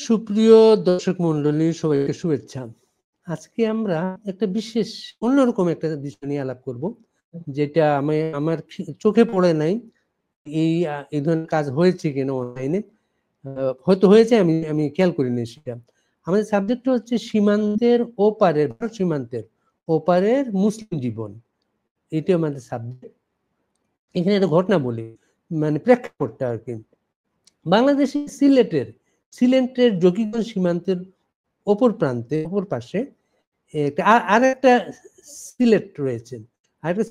সুপ্রিয় দর্শক মন্ডলী, সবাইকে শুভেচ্ছা। আজকে আমরা একটা বিশেষ অন্যরকম একটা বিষয় নিয়ে আলাপ করব, যেটা আমার চোখে পড়ে নাই। এই ধরনের কাজ হয়েছে কিনা অনলাইনে, হয়তো হয়েছে, আমি খেয়াল করিনি সেটা। আমাদের সাবজেক্ট হচ্ছে সীমান্তের ওপারের, সীমান্তের ওপারের মুসলিম জীবন। এটি আমাদের সাবজেক্ট। এখানে একটা ঘটনা বলি, মানে প্রেক্ষাপটটা আর কি। বাংলাদেশের সিলেটের জকিগঞ্জ সীমান্তের অপর প্রান্তে, অপর পাশে আর একটা সিলেট রয়েছে। আরেকটা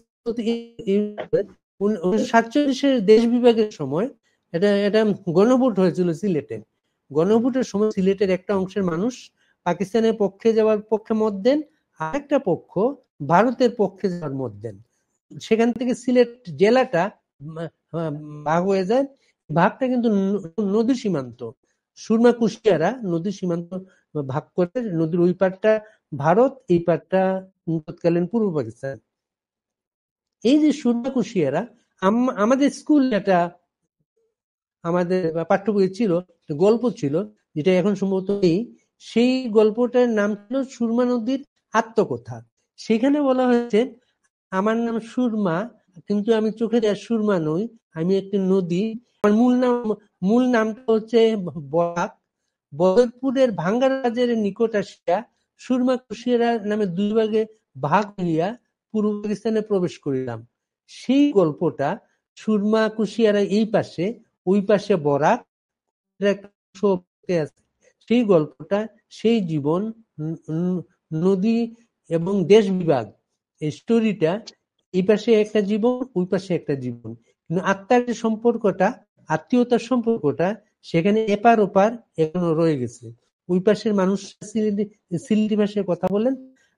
1947-এর দেশ বিভাগের সময় এটা গণভোট হয়েছিল সিলেটে। গণভোটের সময় সিলেটের একটা অংশের মানুষ পাকিস্তানের পক্ষে যাওয়ার পক্ষে মত দেন, আরেকটা পক্ষ ভারতের পক্ষে যাওয়ার মত দেন। সেখান থেকে সিলেট জেলাটা ভাগ হয়ে যায়। ভাগটা কিন্তু নদী সীমান্ত, সুরমা কুশিয়ারা নদী সীমান্ত ভাগ করে, নদীর ওই পারটা ভারত, এই পারটা তৎকালীন পূর্ব পাকিস্তান। এই যে সুরমা কুশিয়ারা, আমাদের স্কুল একটা, আমাদের পাঠ্য বই ছিল, গল্প ছিল, যেটা এখন সম্ভবত নেই। সেই গল্পটার নাম ছিল সুরমা নদীর আত্মকথা। সেখানে বলা হয়েছে, আমার নাম সুরমা, কিন্তু আমি চোখে দেওয়া সুরমা নই, আমি একটি নদী। আমার মূল নামটা হচ্ছে বরাক। বদরপুরের ভাঙ্গার বাজারের নিকট আসিয়া সুরমা কুশিয়ারা নামে দুই ভাগে ভাগ হইয়া পূর্ব পাকিস্তানে প্রবেশ করিলাম। সেই গল্পটা, সুরমা কুশিয়ারা এই পাশে, ওই পাশে বরাক, সেই গল্পটা, সেই জীবন, নদী এবং দেশ বিভাগ, এই স্টোরিটা, এই পাশে একটা জীবন, ওই পাশে একটা জীবন, কিন্তু আত্মার যে সম্পর্কটা, আত্মীয়তার সম্পর্কটা, সেখানে এপার ওপার এখনো রয়ে গেছে। ওই পাশের মানুষ সিলেটি ভাষায় কথা বলেন।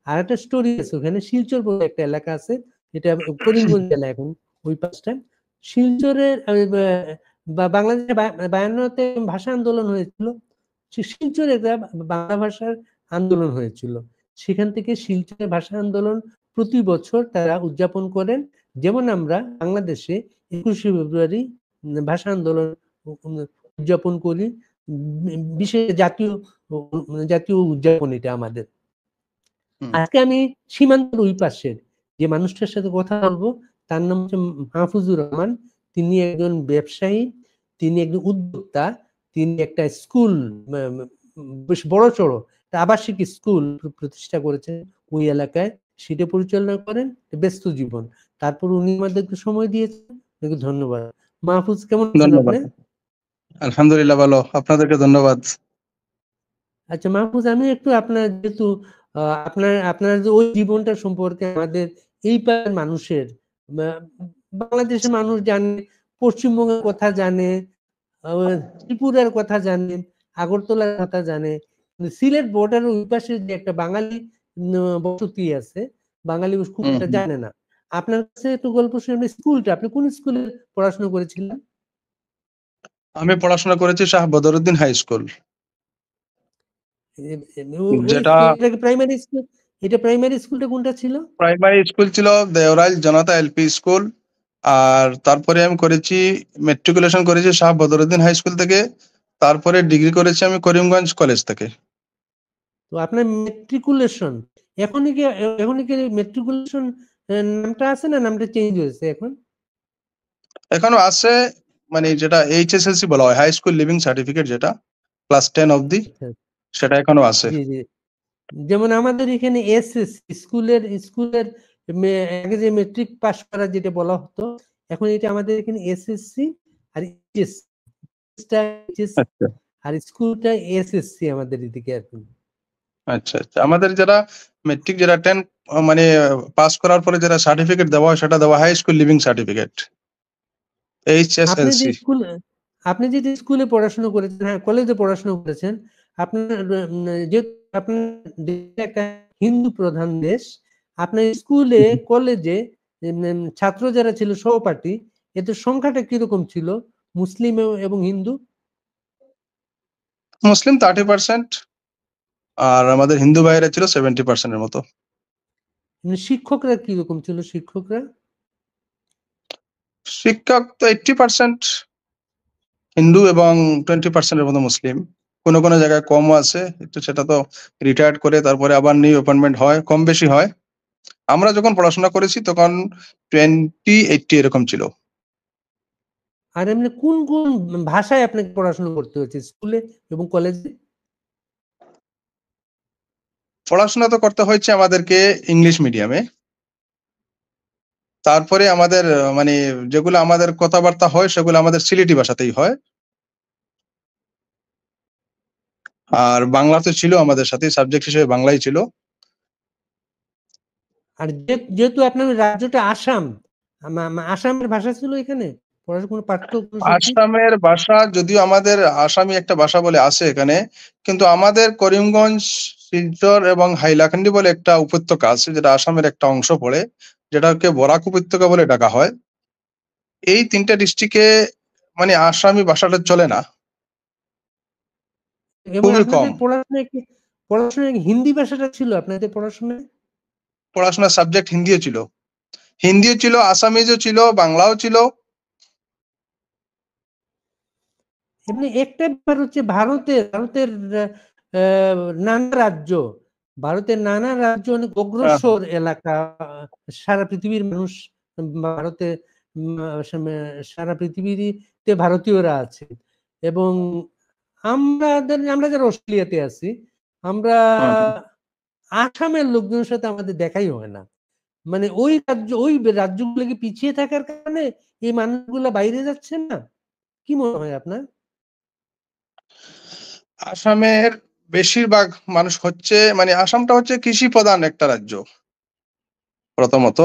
আর একটা স্টোরি আছে, ওখানে শিলচর বলে একটা এলাকা আছে, যেটা করিমগঞ্জ জেলা এখন, ওই পাশটা। শিলচরের বাংলাদেশে 52-তে ভাষা আন্দোলন হয়েছিল। শিলচরে একটা বাংলা ভাষার আন্দোলন হয়েছিল। সেখান থেকে শিলচরের ভাষা আন্দোলন প্রতি বছর তারা উদযাপন করেন। যেমন আমরা বাংলাদেশে 21শে ফেব্রুয়ারি ভাষা আন্দোলন উদযাপন করি, বিশেষ জাতীয় উদযাপন এটা আমাদের। আজকে আমি সীমান্তের ওই পাশের যে মানুষটার সাথে কথা বলবো, তার নাম হচ্ছে মাহফুজুর রহমান। তিনি একজন ব্যবসায়ী, তিনি একজন উদ্যোক্তা, তিনি একটা স্কুল, বেশ বড় চড়ো আবাসিক স্কুল প্রতিষ্ঠা করেছেন ওই এলাকায়, সেটা পরিচালনা করেন। ব্যস্ত জীবন, তারপর উনি আমাদের একটু সময় দিয়েছেন, ধন্যবাদ। মাহফুজ, কেমন আছেন আপনি? আলহামদুলিল্লাহ ভালো, আপনাদেরকে ধন্যবাদ। আচ্ছা মাহফুজ, আমি একটু আপনার, যেহেতু আপনার যে ওই জীবনটা সম্পর্কে আমাদের এই পাড়ার মানুষের, বাংলাদেশের মানুষ জানে, পশ্চিমবঙ্গের কথা জানে, ত্রিপুরার কথা জানে, আগরতলার কথা জানে, সিলেট বর্ডারের ওই পাশে যে একটা বাঙালি বসতি আছে, বাঙালি খুব একটা জানে না। আপনার কাছে একটু গল্প শুনে, স্কুলটা, আপনি কোন স্কুলে পড়াশোনা করেছিলেন? আমি পড়াশোনা করেছি শাহ বদরুদ্দিন হাই স্কুল, যেটা প্রাইমারি স্কুল। এটা প্রাইমারি স্কুলটা কোনটা ছিল? প্রাইমারি স্কুল ছিল দেওরাইল জনতা এলপি স্কুল। আর তারপরে আমি করেছি, মেট্রিকুলেশন করেছি শাহ বদরুদ্দিন হাই স্কুল থেকে। তারপরে ডিগ্রি করেছি আমি করিমগঞ্জ কলেজ থেকে। তো আপনার মেট্রিকুলেশন এখনই কি মেট্রিকুলেশন নামটা আছে, না নামটা চেঞ্জ হয়েছে এখন? এখনো আছে, মানে যেটা এইচএসএলসি বলা হয়, হাই স্কুল লিভিং সার্টিফিকেট, যেটা ক্লাস 10 অবধি, সেটা এখনো আছে। জি জি। যেমন আমাদের এখানে এসএসসি স্কুলের আগে যে মেট্রিক পাস করা যেটা বলা হতো, এখন এটা আমাদের এখানে এসএসসি আর আর স্কুলটা এসএসসি আমাদের এদিকে আর কি। আচ্ছা আচ্ছা, আমাদের যারা মেট্রিক, যারা 10 মানে পাস করার পরে যারা সার্টিফিকেট দেওয়া হয়, সেটা দেওয়া high school leaving certificate, HSLC. আপনি যে স্কুলে পড়াশোনা করেছেন, হ্যাঁ কলেজে পড়াশোনা করেছেন, আপনার যেহেতু আপনার একটা হিন্দু প্রধান দেশ, আপনার স্কুলে কলেজে ছাত্র যারা ছিল, সহপাঠী, এদের সংখ্যাটা কিরকম ছিল, মুসলিম এবং হিন্দু? মুসলিম 30%, আর আমাদের হিন্দু ভাইয়েরা ছিল 70%-এর মতো। শিক্ষকরা কিরকম ছিল? শিক্ষক তো 80% হিন্দু এবং 20%-এর মতো মুসলিম। কোনো কোনো জায়গায় কমও আছে, একটু সেটা তো রিটায়ার্ড করে তারপরে আবার নিউ অ্যাপয়েন্টমেন্ট হয়, কম বেশি হয়। আমরা যখন পড়াশোনা করেছি তখন 20-80 এরকম ছিল। আর এমনি কোন কোন ভাষায় আপনাকে পড়াশোনা করতে হয়েছে স্কুলে এবং কলেজে? পড়াশোনা তো করতে হয়েছে আমাদেরকে ইংলিশ মিডিয়ামে। তারপরে আমাদের মানে যেগুলো আমাদের কথাবার্তা হয় সেগুলো আমাদের সিলেটি ভাষাতেই হয়। আর বাংলা তো ছিল আমাদের সাথে, সাবজেক্ট হিসেবে বাংলাই ছিল। আর যেহেতু আপনার রাজ্যটা আসাম, আসামের ভাষা ছিল এখানে পড়াশোনা কোনো পাঠ্য কোনো সাবজেক্ট? আসামের ভাষা যদিও আমাদের আসামি একটা ভাষা বলে আছে এখানে, কিন্তু আমাদের করিমগঞ্জ, শিলচর এবং হাইলাকান্দি বলে একটা উপত্যকা আছে যেটা আসামের একটা অংশ পড়ে, যেটাকে বরাক উপত্যকা বলে ডাকা হয়। এই ৩টা ডিস্ট্রিক্টে মানে আসামি ভাষাটা চলে না, এবং খুবই কম। আপনাদের পড়াশোনায় হিন্দি ভাষাটা ছিল আপনাদের পড়াশোনায়? পড়াশোনার সাবজেক্ট হিন্দিও ছিল, আসামিজও ছিল, বাংলাও ছিল। এমনি একটা ব্যাপার হচ্ছে ভারতের নানা রাজ্য, অনেক হ্যাঁ, অগ্রসর এলাকা। সারা পৃথিবীর মানুষ ভারতে, সারা পৃথিবীতে ভারতীয়রা আছে। এবং আমরা যারা অস্ট্রেলিয়াতে আছি, আমরা হ্যাঁ। আসামের লোকজনের সাথে আমাদের দেখাই হয় না। মানে ওই রাজ্যগুলো কি পিছিয়ে থাকার কারণে এই মানুষগুলা বাইরে যাচ্ছে না? কি মনে হয় আপনার? আসামের বেশিরভাগ মানুষ হচ্ছে মানে আসামটা হচ্ছে কৃষি প্রধান একটা রাজ্য প্রথমত।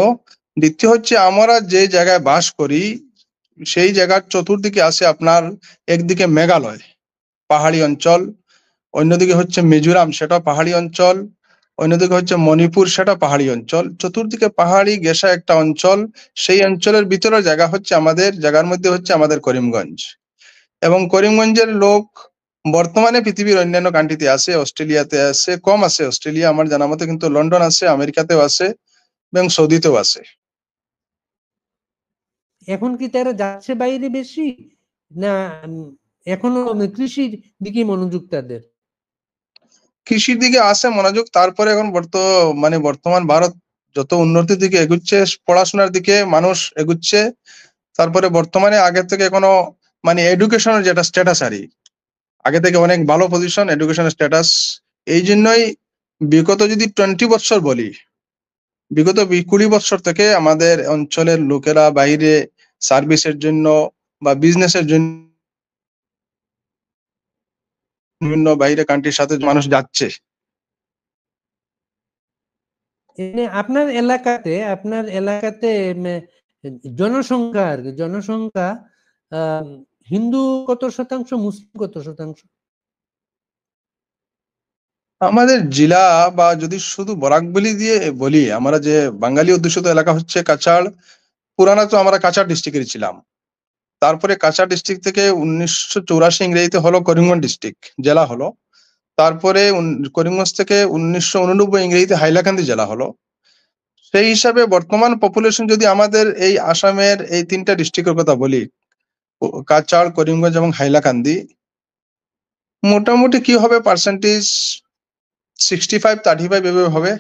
দ্বিতীয় হচ্ছে আমরা যে জায়গায় বাস করি সেই জায়গার চতুর্দিকে আছে আপনার, একদিকে মেঘালয় পাহাড়ি অঞ্চল, অন্যদিকে হচ্ছে মিজোরাম সেটা পাহাড়ি অঞ্চল, অন্যদিকে হচ্ছে মণিপুর সেটা পাহাড়ি অঞ্চল, চতুর্দিকে পাহাড়ি ঘেঁষা একটা অঞ্চল। সেই অঞ্চলের ভিতরে জায়গা হচ্ছে আমাদের জায়গার মধ্যে হচ্ছে আমাদের করিমগঞ্জ। এবং করিমগঞ্জের লোক বর্তমানে পৃথিবীর অন্যান্য কান্ট্রিতে আছে, অস্ট্রেলিয়াতে আছে, কম আছে অস্ট্রেলিয়া আমার জানা মতে, কিন্তু লন্ডন আছে, আমেরিকাতেও আছে এবং সৌদিতেও আছে। এখন কি তারা যাচ্ছে বাইরে বেশি, না এখনো কৃষির দিকে মনোযোগ তাদের? কৃষির দিকে আছে মনোযোগ, তারপরে এখন মানে বর্তমান ভারত যত উন্নতির দিকে এগুচ্ছে, পড়াশোনার দিকে মানুষ এগুচ্ছে। তারপরে বর্তমানে আগের থেকে এখনো মানে এডুকেশনের যেটা স্ট্যাটাস আগে থেকে অনেক ভালো পজিশন এডুকেশনের স্ট্যাটাস। এই জন্যই বিগত যদি 20 বছর বলি, বিগত 20 বছর থেকে আমাদের অঞ্চলের লোকেরা বাইরে সার্ভিসের জন্য বা বিজনেসের জন্য বিভিন্ন বাইরে কান্ট্রির সাথে মানুষ যাচ্ছে। আপনার এলাকাতে জনসংখ্যা আহ, হিন্দু কত শতাংশ, মুসলিম কত শতাংশ? আমাদের জেলা বা যদি শুধু বরাক ভ্যালি দিয়ে বলি, আমরা যে বাঙালি অধ্যুষিত এলাকা হচ্ছে কাছাড়। পুরানা তো আমরা কাছাড় ডিস্ট্রিক্টের ছিলাম, তারপরে কাছাড় ডিস্ট্রিক্ট থেকে 1984 ইংরেজিতে হলো করিমগঞ্জ ডিস্ট্রিক্ট জেলা হলো। তারপরে করিমগঞ্জ থেকে 1989 ইংরেজিতে হাইলাকান্দি জেলা হলো। সেই হিসাবে বর্তমান পপুলেশন যদি আমাদের এই আসামের এই 3টা ডিস্ট্রিক্টের কথা বলি, কাছাড়, করিমগঞ্জ এবং হাইলাকান্দি, মোটামুটি কি হবে পার্সেন্টেজ 65-35 এভাবে হবে।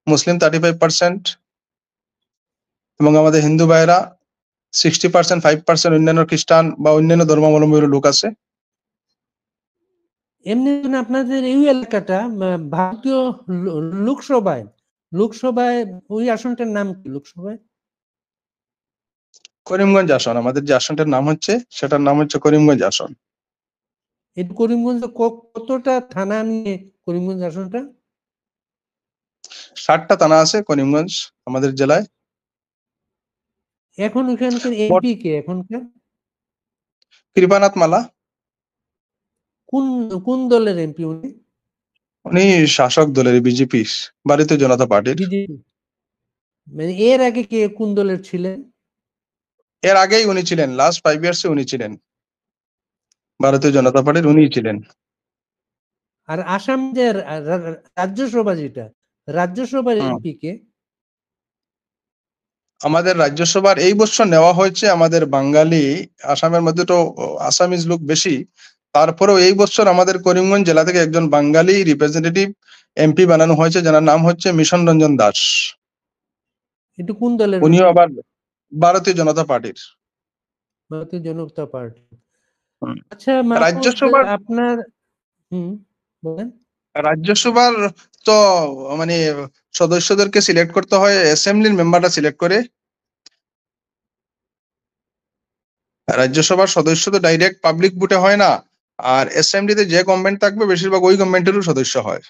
মুসলিম 35% এবং আমাদের হিন্দু ভাইরা 60%, 5% অন্যান্য খ্রিস্টান বা অন্যান্য ধর্মাবলম্বীর লোক আছে। এমনি আপনাদের এই এলাকাটা ভারতীয় লোকসভায় লোকসভায় ওই আসনটার নাম কি লোকসভায়? করিমগঞ্জ আসন, আমাদের যে আসনটার নাম হচ্ছে সেটার নাম হচ্ছে করিমগঞ্জ আসন। এই করিমগঞ্জ কতটা থানা নিয়ে করিমগঞ্জ আসনটা? 60টা থানা আছে করিমগঞ্জ আমাদের জেলায়। এখন ওখানকার এমপি কে এখনকার? কৃপানাথ মালা, কোন কোন দলের এমপি উনি? উনি শাসক দলের বিজেপি, ভারতীয় জনতা পার্টির। বিজেপি? মানে এর আগে কে কোন দলের ছিলেন? এর আগেই উনি ছিলেন, লাস্ট 5 ইয়ার্সে উনি ছিলেন ভারতীয় জনতা পার্টির, উনিই ছিলেন। আর আসাম যে রাজ্যসভা, যেটা রাজ্যসভার হুম। এমপি কে? আমাদের রাজ্যসভার এই বছর নেওয়া হয়েছে আমাদের বাঙালি, আসামের মধ্যে তো আসামিজ লোক বেশি, তারপরেও এই বছর আমাদের করিমগঞ্জ জেলা থেকে একজন বাঙালি রিপ্রেজেন্টেটিভ এমপি বানানো হয়েছে, যার নাম হচ্ছে মিশন রঞ্জন দাস। এটা কোন দলের উনিও উনি? আবার ভারতীয় জনতা পার্টির। ভারতীয় জনতা পার্টি। হুম। আচ্ছা মাহফুজ, রাজ্যসভার আপনার বলেন। রাজ্যসভার তো মানে সদস্যদেরকে সিলেক্ট করতে হয়, অ্যাসেম্বলির মেম্বাররা সিলেক্ট করে। রাজ্যসভার সদস্য তো ডাইরেক্ট পাবলিক ভোটে হয় না, আর অ্যাসেম্বলিতে যে গভর্নমেন্ট থাকবে বেশিরভাগ ওই গভর্নমেন্টেরও সদস্য হয়।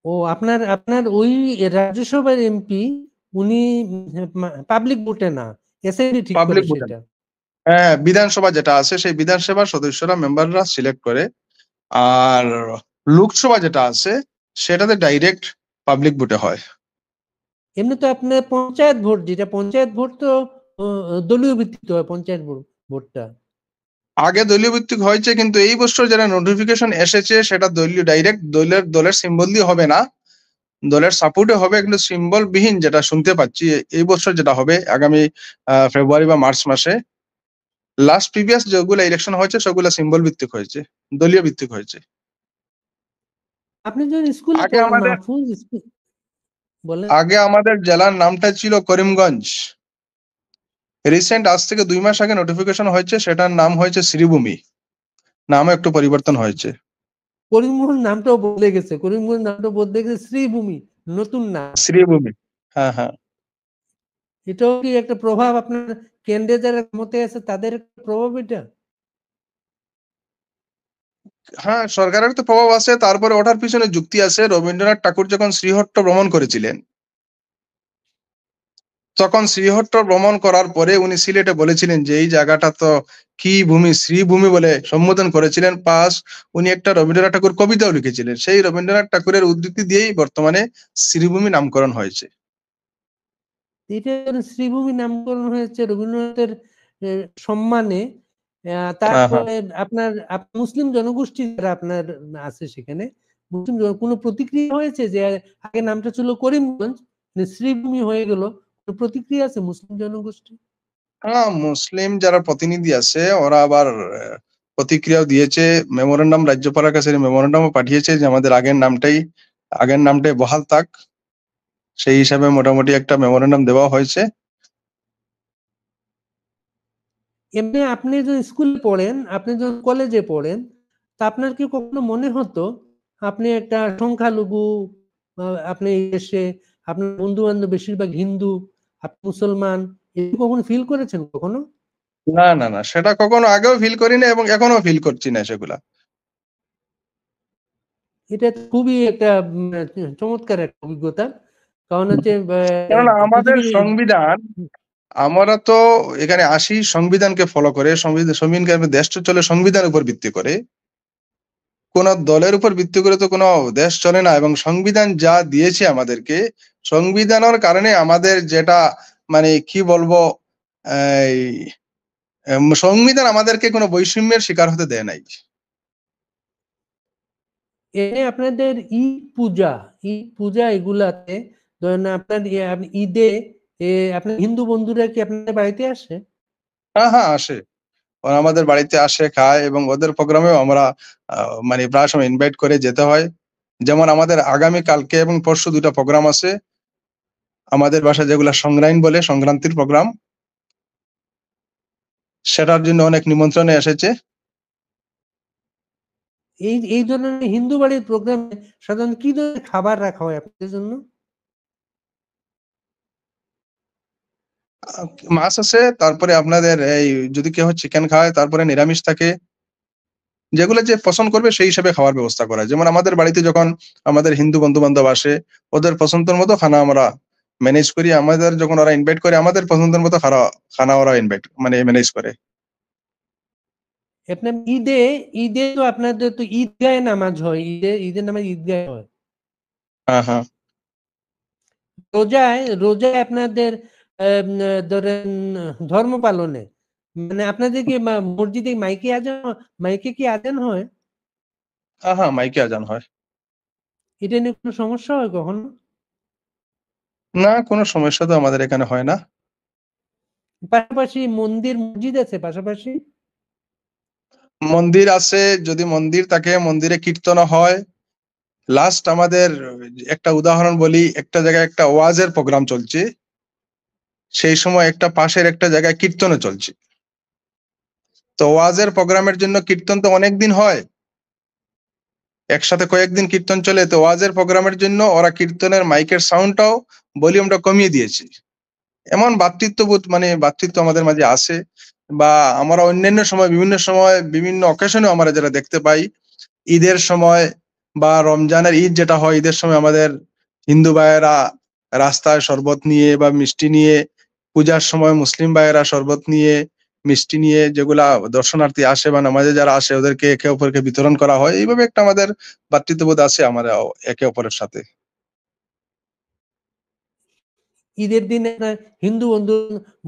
ও আপনার আপনার ওই রাজ্যসভার এমপি উনি পাবলিক ভোটে না, অ্যাসেম্বলি ঠিক করে পাবলিক ভোটে, সেটা। হ্যাঁ, বিধানসভা যেটা আছে সেই বিধানসভার সদস্যরা মেম্বাররা সিলেক্ট করে। আর লোকসভা যেটা আছে সেটাতে ডাইরেক্ট পাবলিক ভোটে হয়। এমনি তো আপনার পঞ্চায়েত ভোট, যেটা পঞ্চায়েত ভোট তো দলীয় ভিত্তিতে হয় পঞ্চায়েত ভোটটা। আগে দলীয় ভিত্তিক হয়েছে, কিন্তু এই বছর যেটা নোটিফিকেশন এসেছে সেটা দলীয় ডাইরেক্ট দলের সিম্বল দিয়ে হবে না, দলের সাপোর্টে হবে, কিন্তু সিম্বল বিহীন যেটা শুনতে পাচ্ছি এই বছর যেটা হবে আগামী ফেব্রুয়ারি বা মার্চ মাসে। লাস্ট প্রিভিয়াস যেগুলো ইলেকশন হয়েছে সেগুলো সিম্বল ভিত্তিক হয়েছে, দলীয় ভিত্তিক হয়েছে। আপনি যখন স্কুলে আগে পড়েন আমাদের মাহফুজ, বলেন। আগে আমাদের জেলার নামটা ছিল করিমগঞ্জ। রিসেন্ট আজ থেকে 2 মাস আগে নোটিফিকেশন হয়েছে, সেটার নাম হয়েছে শ্রীভূমি, নামে একটু পরিবর্তন হয়েছে। করিমগঞ্জ নামটাও বদলে গেছে, করিমগঞ্জ নামটা বদলে গেছে শ্রীভূমি, নতুন নাম। শ্রীভূমি, হ্যাঁ হ্যাঁ। এটাও কি একটা প্রভাব আপনার কেন্দ্রে যারা মতে আছে তাদের একটা প্রভাব এটা? হ্যাঁ, সরকারের তো প্রভাব আছে, তারপরে ওঠার পিছনে যুক্তি আছে। রবীন্দ্রনাথ ঠাকুর যখন শ্রীহট্ট ভ্রমণ করেছিলেন, তখন শ্রীহট্ট ভ্রমণ করার পরে উনি সিলেটে বলেছিলেন যে এই জায়গাটা তো কি ভূমি, শ্রীভূমি বলে সম্বোধন করেছিলেন। পাস উনি একটা রবীন্দ্রনাথ ঠাকুর কবিতাও লিখেছিলেন, সেই রবীন্দ্রনাথ ঠাকুরের উদ্ধৃতি দিয়েই বর্তমানে শ্রীভূমি নামকরণ হয়েছে। এটা শ্রীভূমি নামকরণ হয়েছে রবীন্দ্রনাথের সম্মানে। হ্যাঁ হ্যাঁ। তারপরে আপনার মুসলিম জনগোষ্ঠী যারা আপনার আছে সেখানে, মুসলিম কোনো প্রতিক্রিয়া হয়েছে যে আগে নামটা ছিল করিমগঞ্জ, শ্রীভূমি হয়ে গেল, কোনো প্রতিক্রিয়া আছে মুসলিম জনগোষ্ঠী? হ্যাঁ, মুসলিম যারা প্রতিনিধি আছে ওরা আবার প্রতিক্রিয়াও দিয়েছে। মেমোরেন্ডাম রাজ্যপালের কাছে মেমোরেন্ডামও পাঠিয়েছে যে আমাদের আগের নামটাই বহাল থাক। সেই হিসাবে মোটামুটি একটা মেমোরেন্ডাম দেওয়া হয়েছে। এমনি আপনি যখন স্কুলে পড়েন, আপনি যখন কলেজে পড়েন, তা আপনার কি কখনো মনে হতো আপনি একটা সংখ্যালঘু, আপনি এসে আপনার বন্ধু বান্ধব বেশিরভাগ হিন্দু, আপনি মুসলমান, এটা কখনো ফিল করেছেন কখনো? না না না, সেটা কখনো আগেও ফিল করি না এবং এখনো ফিল করছি না সেগুলা। এটা খুবই একটা চমৎকার একটা অভিজ্ঞতা। কারণ হচ্ছে কেননা আমাদের পৃথিবীর সংবিধান, আমরা তো এখানে আসি সংবিধানকে ফলো করে, সংবিধান দেশ তো চলে সংবিধানের উপর ভিত্তি করে, কোন দলের উপর ভিত্তি করে তো কোনো দেশ চলে না। এবং সংবিধান যা দিয়েছে আমাদেরকে, সংবিধানের কারণে আমাদের যেটা মানে কি বলবো, এই সংবিধান আমাদেরকে কোনো বৈষম্যের শিকার হতে দেয় নাই। আপনাদের ঈদ পূজা এগুলাতে ধরেন আপনার আপনি ঈদে আপনার হিন্দু বন্ধুরা কি আপনাদের বাড়িতে আসে? হ্যাঁ হ্যাঁ, আসে। ওরা আমাদের বাড়িতে আসে, খায়, এবং ওদের প্রোগ্রামেও আমরা মানে প্রায় সময় ইনভাইট করে যেতে হয়। যেমন আমাদের আগামী কালকে এবং পরশু 2টা প্রোগ্রাম আছে আমাদের বাসায়, যেগুলা সংগ্রাইন বলে, সংক্রান্তির প্রোগ্রাম। সেটার জন্য অনেক নিমন্ত্রণে এসেছে। এই ধরনের হিন্দু বাড়ির প্রোগ্রামে সাধারণত কি ধরনের খাবার রাখা হয় আপনাদের জন্য? মাছ আছে, তারপরে আপনাদের এই যদি কেউ চিকেন খায়, তারপরে নিরামিষ থাকে। যেগুলো যে পছন্দ করবে সেই হিসাবে খাওয়ার ব্যবস্থা করা হয়। যেমন আমাদের বাড়িতে যখন আমাদের হিন্দু বন্ধু বান্ধব আসে, ওদের পছন্দের মতো খানা আমরা ম্যানেজ করি। আমাদের যখন ওরা ইনভাইট করে, আমাদের পছন্দের মতো খানা ওরা ইনভাইট মানে ম্যানেজ করে। আপনার ঈদে ঈদে তো আপনাদের তো ঈদগাহে নামাজ হয়, ঈদের নামাজ ঈদগাহে হয়। হ্যাঁ হ্যাঁ। রোজায় আপনাদের ধরেন ধর্ম পালনে মানে আপনাদের কি মসজিদে মাইকে কি আজান হয়? হ্যাঁ হ্যাঁ, মাইকে আজান হয়। এটা নিয়ে কোনো সমস্যা হয় কখনো? না, কোনো সমস্যা তো আমাদের এখানে হয় না। পাশাপাশি মসজিদ আছে পাশাপাশি? মন্দির আছে, যদি মন্দির থাকে মন্দিরে কীর্তন হয়। লাস্ট আমাদের একটা উদাহরণ বলি, একটা জায়গায় একটা ওয়াজের প্রোগ্রাম চলছে, সেই সময় একটা পাশের একটা জায়গায় কীর্তনও চলছে। তো ওয়াজের প্রোগ্রামের জন্য কীর্তন তো অনেকদিন হয়, একসাথে কয়েকদিন কীর্তন চলে, তো ওয়াজের প্রোগ্রামের জন্য ওরা কীর্তনের মাইকের সাউন্ডটাও ভলিউমটা কমিয়ে দিয়েছে। এমন ভ্রাতৃত্ববোধ মানে ভ্রাতৃত্ব আমাদের মাঝে আছে। বা আমরা অন্যান্য সময় বিভিন্ন অকেশনে আমরা যেটা দেখতে পাই, ঈদের সময় বা রমজানের ঈদ যেটা হয়, ঈদের সময় আমাদের হিন্দু ভাইয়েরা রাস্তায় শরবত নিয়ে বা মিষ্টি নিয়ে, পূজার সময় মুসলিম ভাইয়েরা শরবত নিয়ে মিষ্টি নিয়ে যেগুলা দর্শনার্থী আসে বা নামাজে যারা আসে ওদেরকে একে অপরকে বিতরণ করা হয়। এইভাবে একটা আমাদের ভ্রাতৃত্ববোধ আছে আমরা একে অপরের সাথে। ঈদের দিনে আপনার হিন্দু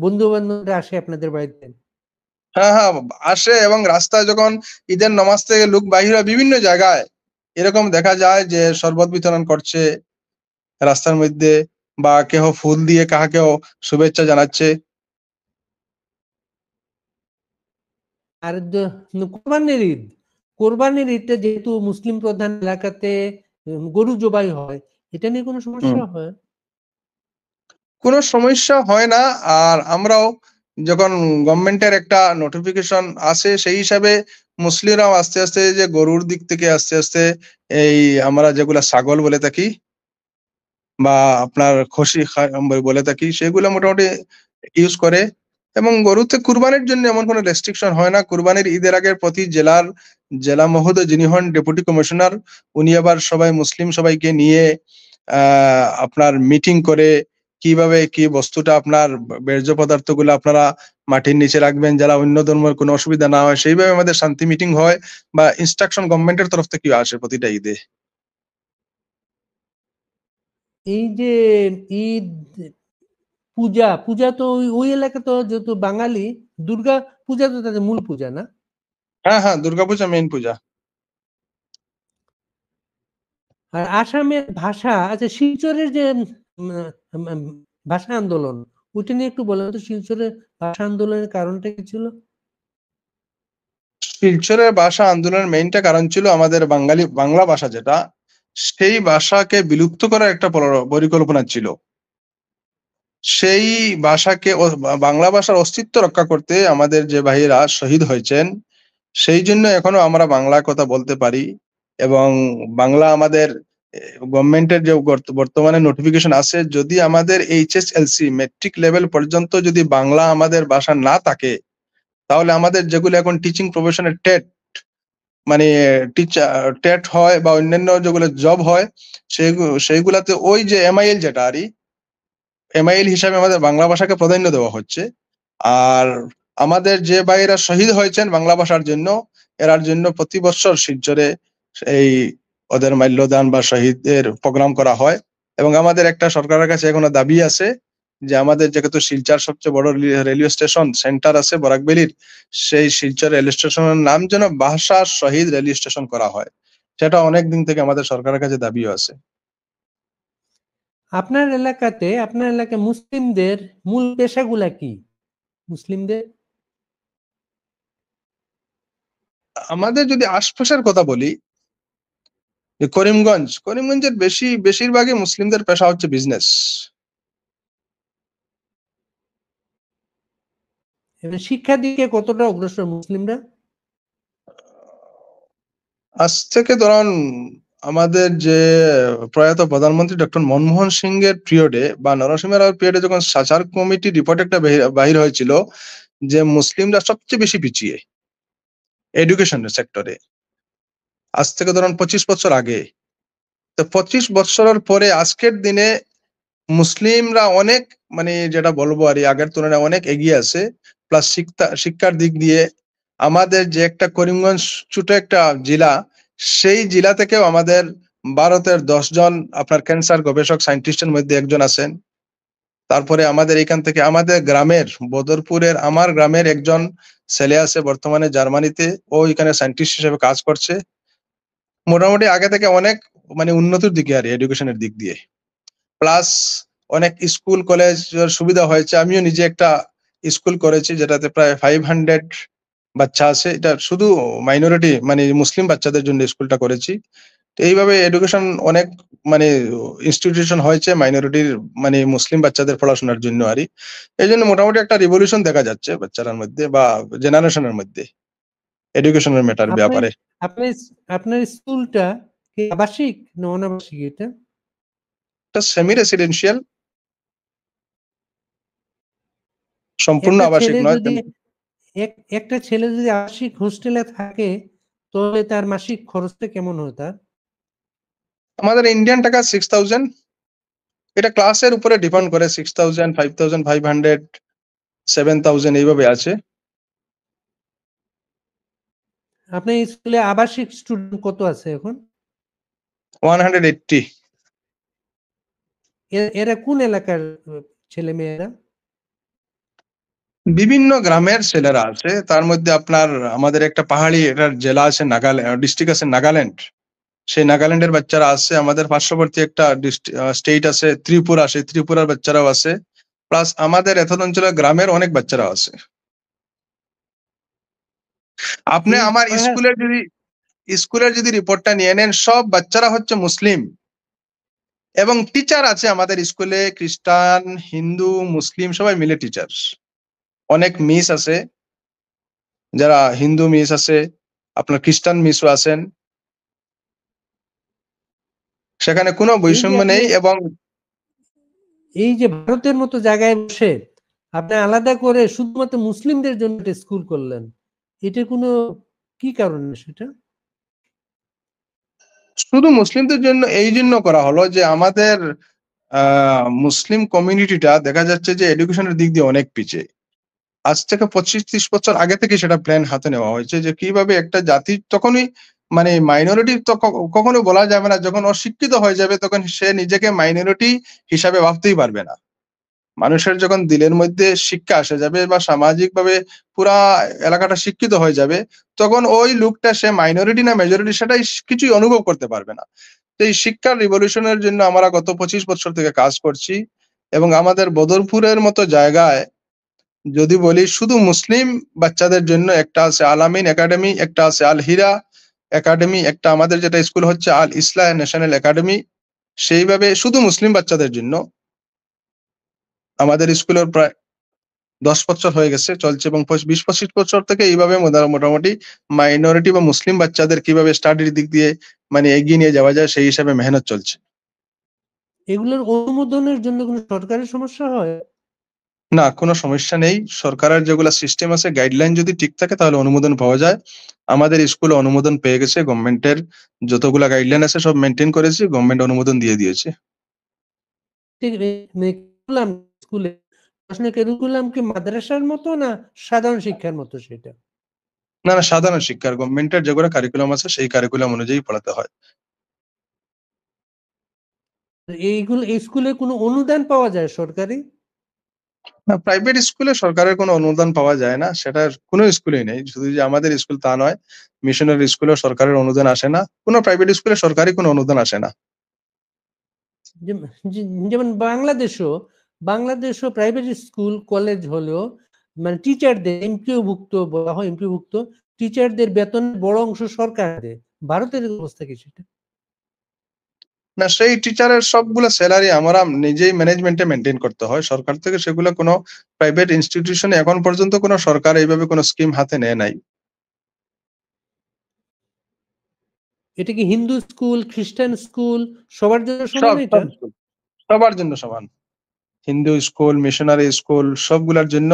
বন্ধু বান্ধবরা আসে আপনাদের বাড়িতে? হ্যাঁ হ্যাঁ, আসে। এবং রাস্তায় যখন ঈদের নামাজ থেকে লোক বাহির হয় বিভিন্ন জায়গায় এরকম দেখা যায় যে শরবত বিতরণ করছে রাস্তার মধ্যে, বা কেহ ফুল দিয়ে কাহাকেও শুভেচ্ছা জানাচ্ছে। আর কোরবানির ঈদটা যেহেতু মুসলিম প্রধান এলাকাতে গরু জবাই হয়, এটা নিয়ে কোনো সমস্যা হয়? কোনো সমস্যা হয় না। আর আমরাও যখন গভর্নমেন্টের একটা নোটিফিকেশন আসে সেই হিসাবে মুসলিমরাও আস্তে আস্তে যে গরুর দিক থেকে আস্তে আস্তে এই আমরা যেগুলা ছাগল বলে থাকি বা আপনার বলে থাকি সেগুলো মোটামুটি ইউজ করে। এবং গরুতে কুরবানির জন্য এমন কোনো রেস্ট্রিকশন হয় না। কুরবানির ঈদের আগে প্রতি জেলা মহোদয় যিনি হন ডেপুটি কমিশনার, উনি আবার সবাই মুসলিম সবাইকে নিয়ে আপনার মিটিং করে কিভাবে কি বস্তুটা আপনার বর্জ্য পদার্থগুলো আপনারা মাটির নিচে রাখবেন, যারা অন্য ধর্মের কোনো অসুবিধা না হয় সেইভাবে আমাদের শান্তি মিটিং হয় বা ইনস্ট্রাকশন গভর্নমেন্টের তরফ থেকে আসে প্রতিটা ঈদে। এই যে ঈদ, পূজা তো ওই এলাকা তো যেহেতু বাঙালি, দুর্গা পূজা তো তাদের মূল পূজা না? হ্যাঁ হ্যাঁ, দুর্গাপূজা মেইন পূজা। আর আসামের ভাষা, আচ্ছা শিলচরের যে ভাষা আন্দোলন, ওইটা নিয়ে একটু বলেন তো, শিলচরের ভাষা আন্দোলনের কারণটা কি ছিল? শিলচরের ভাষা আন্দোলনের মেইনটা কারণ ছিল আমাদের বাংলা ভাষা যেটা, সেই ভাষাকে বিলুপ্ত করার একটা পরিকল্পনা ছিল। সেই ভাষাকে বাংলা ভাষার অস্তিত্ব রক্ষা করতে আমাদের যে ভাইয়েরা শহীদ হয়েছেন, সেই জন্য এখনো আমরা বাংলা কথা বলতে পারি। এবং বাংলা আমাদের গভর্নমেন্টের যে বর্তমানে নোটিফিকেশন আছে, যদি আমাদের এইচএসএলসি মেট্রিক লেভেল পর্যন্ত যদি বাংলা আমাদের ভাষা না থাকে, তাহলে আমাদের যেগুলো এখন টিচিং প্রফেশনের টেট মানে টেট হয় বা অন্যান্য যেগুলো জব হয়, সেইগুলাতে ওই যে এমআইএল যেটা এমআইএল হিসাবে আমাদের বাংলা ভাষাকে প্রাধান্য দেওয়া হচ্ছে। আর আমাদের যে ভাইয়েরা শহীদ হয়েছেন বাংলা ভাষার জন্য, এরার জন্য প্রতি বছর শিলচরে এই ওদের মাল্যদান বা শহীদের প্রোগ্রাম করা হয়। এবং আমাদের একটা সরকারের কাছে এখনো দাবি আছে যে আমাদের যেহেতু শিলচর সবচেয়ে বড় রেলওয়ে স্টেশন সেন্টার আছে বরাকবেলির, সেই শিলচর রেল স্টেশনের নাম যেন ভাষা শহীদ রেল স্টেশন করা হয়। সেটা অনেক দিন থেকে আমাদের সরকারের কাছে দাবিও আছে। আপনার এলাকায় মুসলিমদের মূল পেশাগুলা কি? মুসলিমদের আমাদের যদি আশপাশের কথা বলি, যে করিমগঞ্জের বেশিরভাগই মুসলিমদের পেশা হচ্ছে বিজনেস। শিক্ষা দিকে কতটা অগ্রসর মুসলিমরা? আজ থেকে ধরুন আমাদের যে প্রয়াত প্রধানমন্ত্রী ডক্টর মনমোহন সিং এর পিরিয়ডে বা নরসিংহ রাওয়ের পিরিয়ডে যখন সাচার কমিটি রিপোর্ট একটা বাহির হয়েছিল যে মুসলিমরা সবচেয়ে বেশি পিছিয়ে এডুকেশন সেক্টরে, আজ থেকে ধরুন 25 বছর আগে। তো 25 বছরের পরে আজকের দিনে মুসলিমরা অনেক মানে যেটা বলবো আর আগের তুলনায় অনেক এগিয়ে আছে। প্লাস শিক্ষার দিক দিয়ে আমাদের যে একটা করিমগঞ্জ ছোট একটা জেলা, সেই জেলা থেকেও আমাদের ভারতের 10 জন আপনার ক্যান্সার গবেষক সায়েন্টিস্টের মধ্যে একজন আছেন। তারপরে আমাদের এখান থেকে আমাদের গ্রামের বদরপুরের আমার গ্রামের একজন ছেলে আছে বর্তমানে জার্মানিতে, ও এখানে সায়েন্টিস্ট হিসেবে কাজ করছে। মোটামুটি আগে থেকে অনেক মানে উন্নতির দিকে আর এডুকেশনের দিক দিয়ে। প্লাস অনেক স্কুল কলেজ সুবিধা হয়েছে। আমিও নিজে একটা স্কুল করেছি যেটাতে প্রায় 500 বাচ্চা আছে, এটা শুধু মাইনরিটি মানে মুসলিম বাচ্চাদের জন্য স্কুলটা করেছি। তো এইভাবে এডুকেশন অনেক মানে ইনস্টিটিউশন হয়েছে মাইনরিটির মানে মুসলিম বাচ্চাদের পড়াশোনার জন্য আরই। এই জন্য মোটামুটি একটা রিভলিউশন দেখা যাচ্ছে বাচ্চাদের মধ্যে বা জেনারেশনের মধ্যে এডুকেশনের ম্যাটার আপনার ব্যাপারে। আপনার আপনার স্কুলটা কি আবাসিক না অনাবাসিক? এটা এটা সেমি রেসিডেন্সিয়াল, সম্পূর্ণ একটা আবাসিক ছেলে নয়। যদি একটা ছেলে যদি আবাসিক হোস্টেলে থাকে তাহলে তার মাসিক খরচটা কেমন হয় তার? আমাদের ইন্ডিয়ান টাকা 6,000। এটা ক্লাসের উপরে ডিপেন্ড করে, 6,000, 5,500, 7,000 এইভাবে আছে। আপনার স্কুলে আবাসিক স্টুডেন্ট কত আছে এখন? 180। এরা কোন এলাকার ছেলে মেয়েরা? বিভিন্ন গ্রামের ছেলেরা আছে, তার মধ্যে আপনার আমাদের একটা পাহাড়ি একটা জেলা আছে, নাগাল্যান্ড ডিস্ট্রিক্ট আছে নাগাল্যান্ড। সেই নাগাল্যান্ডের বাচ্চারা আছে। আমাদের পার্শ্ববর্তী একটা স্টেট আছে ত্রিপুরা, সেই ত্রিপুরার বাচ্চারাও আছে। প্লাস আমাদের এতদ অঞ্চলের গ্রামের অনেক বাচ্চারাও আছে। আপনি এই আমার স্কুলের যদি রিপোর্টটা নিয়ে নেন, সব বাচ্চারা হচ্ছে মুসলিম এবং টিচার আছে আমাদের স্কুলে খ্রিস্টান, হিন্দু, মুসলিম সবাই মিলে টিচার। অনেক মিস আছে, যারা হিন্দু মিস আছে, আপনার খ্রিস্টান মিসও আছেন। সেখানে কোনো এই যে বৈষম্য আপনি নেই। এবং এই যে ভারতের মতো জায়গায় বসে আপনি আলাদা করে শুধুমাত্র মুসলিমদের জন্য একটা স্কুল করলেন, এটা কোনো কি কারণে সেটা? শুধু মুসলিমদের জন্য এই জন্য করা হলো যে আমাদের মুসলিম কমিউনিটিটা দেখা যাচ্ছে যে এডুকেশনের দিক দিয়ে অনেক পিছিয়ে। আজ থেকে 25-30 বছর আগে থেকে সেটা প্ল্যান হাতে নেওয়া হয়েছে যে কিভাবে একটা জাতি তখনই মানে মাইনরিটি তো কখনো বলা যাবে না, যখন অশিক্ষিত হয়ে যাবে তখন সে নিজেকে মাইনরিটি হিসাবে ভাবতেই পারবে না। মানুষের যখন দিলের মধ্যে শিক্ষা আসে যাবে বা সামাজিকভাবে পুরা এলাকাটা শিক্ষিত হয়ে যাবে, তখন ওই লোকটা সে মাইনরিটি না মেজরিটি সেটাই কিছুই অনুভব করতে পারবে না। তো এই শিক্ষার রিভলিউশনের জন্য আমরা গত 25 বছর থেকে কাজ করছি। এবং আমাদের বদরপুরের মতো জায়গায় যদি বলি, শুধু মুসলিম বাচ্চাদের জন্য একটা আছে আল আমিন একাডেমি, একটা আছে আল হিরা একাডেমি, একটা আমাদের যেটা স্কুল হচ্ছে আল ইসলাহ ন্যাশনাল একাডেমি। সেইভাবে শুধু মুসলিম বাচ্চাদের জন্য আমাদের স্কুলের প্রায় 10 বছর হয়ে গেছে চলছে, এবং 20-25 বছর থেকে এইভাবে মোটামুটি মাইনরিটি বা মুসলিম বাচ্চাদের কিভাবে স্টাডির দিক দিয়ে মানে এগিয়ে নিয়ে যাওয়া যায় সেই হিসাবে মেহনত চলছে। এগুলোর অনুমোদনের জন্য কোনো সরকারি সমস্যা হয়? না, কোনো সমস্যা নেই। সরকারের যেগুলা সিস্টেম আছে, গাইডলাইন যদি ঠিক থাকে তাহলে অনুমোদন পাওয়া যায়। আমাদের স্কুলে অনুমোদন পেয়ে গেছে। গভর্নমেন্টের যতগুলা গাইডলাইন আছে সব মেনটেন করেছি, গভর্নমেন্ট অনুমোদন দিয়ে দিয়েছে। কারিকুলাম স্কুলে পড়াশোনার কারিকুলাম কি মাদ্রাসার মতো না সাধারণ শিক্ষার মতো সেটা? না, না, সাধারণ শিক্ষার গভর্নমেন্টের যেগুলো কারিকুলাম আছে সেই কারিকুলাম অনুযায়ী পড়াতে হয়। এইগুলো এই স্কুলে কোনো অনুদান পাওয়া যায় সরকারি? না, প্রাইভেট স্কুলে সরকারের কোনো অনুদান পাওয়া যায় না, সেটার কোনো স্কুলেই নেই। শুধু যে আমাদের স্কুল তা নয়, মিশনারি স্কুলেও সরকারের অনুদান আসে না। কোনো প্রাইভেট স্কুলে সরকারি কোনো অনুদান আসে না। যেমন বাংলাদেশও প্রাইভেট স্কুল কলেজ হলেও মানে টিচারদের এমপিওভুক্ত বলা হয়, এমপিওভুক্ত টিচারদের বেতনের বড় অংশ সরকার দেয়। ভারতের অবস্থা কি সেটা? না, সেই টিচারের সবগুলো স্যালারি আমরা নিজেই ম্যানেজমেন্টে মেনটেন করতে হয়। সরকার থেকে সেগুলো কোনো প্রাইভেট ইনস্টিটিউশনে এখন পর্যন্ত কোনো সরকার এইভাবে কোনো স্কিম হাতে নেয় নাই। এটা কি হিন্দু স্কুল, খ্রিস্টান স্কুল সবার জন্য সমান সব এটা? সব স্কুল সবার জন্য সমান। হিন্দু স্কুল, মিশনারি স্কুল সবগুলোর জন্য,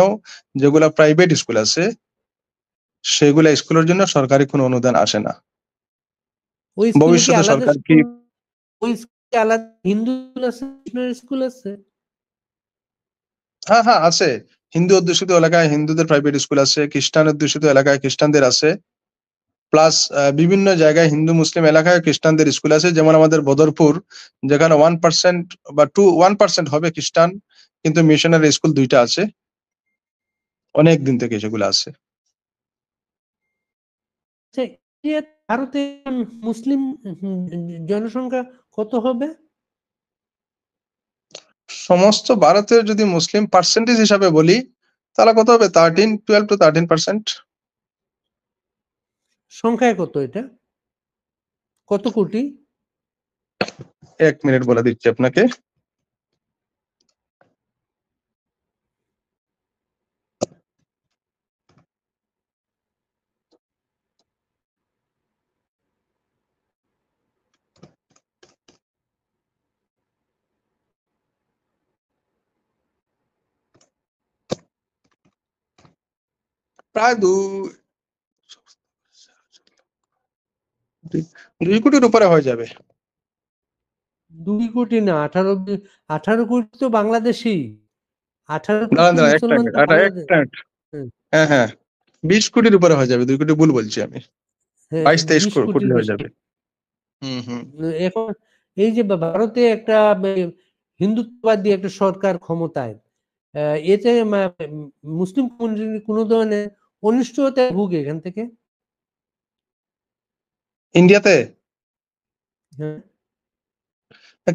যেগুলা প্রাইভেট স্কুল আছে সেগুলা স্কুলের জন্য সরকারি কোনো অনুদান আসে না। ওই স্কুলে কি ভবিষ্যতে আলাদা সরকার কি স্কুল, ওই স্কুলে আলাদা হিন্দু স্কুল আছে, মিশনারি স্কুল আছে? হ্যাঁ, হ্যাঁ, আছে। হিন্দু অধ্যুষিত এলাকায় হিন্দুদের প্রাইভেট স্কুল আছে, খ্রিস্টান অধ্যুষিত এলাকায় খ্রিস্টানদের আছে। প্লাস বিভিন্ন জায়গায় হিন্দু মুসলিম এলাকায় খ্রিস্টানদের স্কুল আছে। যেমন আমাদের বদরপুর, যেখানে 1% বা 1% হবে খ্রিস্টান, কিন্তু মিশনারি স্কুল 2টা আছে। অনেক দিন থেকে সেগুলো আছে। আচ্ছা, এই ভারতে মুসলিম জনসংখ্যা কত হবে? সমস্ত ভারতের যদি মুসলিম পার্সেন্টেজ হিসাবে বলি তাহলে কত হবে, 12 to 13%। সংখ্যায় কত এটা? কত কোটি? 1 মিনিট বলে দিচ্ছি আপনাকে। প্রায় 2 কোটির উপরে হয়ে যাবে। 2 কোটি না, 18 কোটি তো বাংলাদেশি। 18 দাঁড়ান কোটি দাঁড়ান, একটা মুসলমান মিনিট, তো বাংলাদেশ। একটা মিনিট। হ্যাঁ, হ্যাঁ হ্যাঁ, 20 কোটির উপরে হয়ে যাবে, 2 কোটি ভুল বলছি আমি। হ্যাঁ, 22-23 20 কোটি কোটির হয়ে বেশি। যাবে। হুম। এখন এই যে ভারতে একটা হিন্দুত্ববাদী একটা সরকার ক্ষমতায়, এতে মুসলিম কমিউনিটি কোনো ধরনের অনিশ্চয়তা ভুগে এখান থেকে? ইন্ডিয়াতে হ্যাঁ,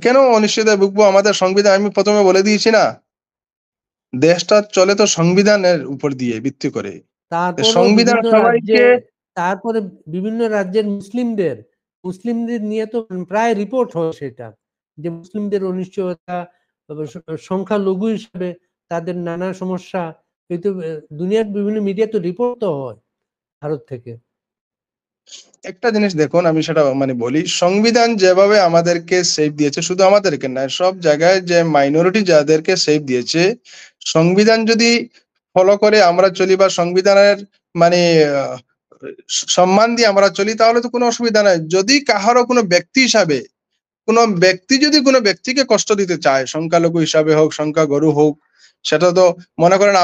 কেন অনিশ্চয়তায় ভুগবো? আমাদের সংবিধান, আমি প্রথমে বলে দিয়েছি না, দেশটা চলে তো সংবিধানের উপর দিয়ে ভিত্তি করে। তারপরও সংবিধান বিভিন্ন রাজ্যে, সবাইকে, তারপরে বিভিন্ন রাজ্যের মুসলিমদের নিয়ে তো প্রায় রিপোর্ট হয় সেটা, যে মুসলিমদের অনিশ্চয়তা, সংখ্যালঘু হিসাবে তাদের নানা সমস্যা, এই তো দুনিয়ার বিভিন্ন মিডিয়া তো রিপোর্ট তো হয় ভারত থেকে। একটা জিনিস দেখুন, আমি সেটা মানে বলি, সংবিধান যেভাবে আমাদেরকে সেফ দিয়েছে, শুধু আমাদেরকে না, সব জায়গায় যে মাইনরিটি যাদেরকে সেফ দিয়েছে, সংবিধান যদি ফলো করে আমরা চলি বা সংবিধানের মানে আহ, সম্মান দিয়ে আমরা চলি, তাহলে তো কোনো অসুবিধা নাই। যদি কাহারও কোনো ব্যক্তি হিসাবে, কোনো ব্যক্তি যদি কোনো ব্যক্তিকে কষ্ট দিতে চায়, সংখ্যালঘু হিসাবে হোক, সংখ্যাগুরু হোক, সেটা তো, মনে করেন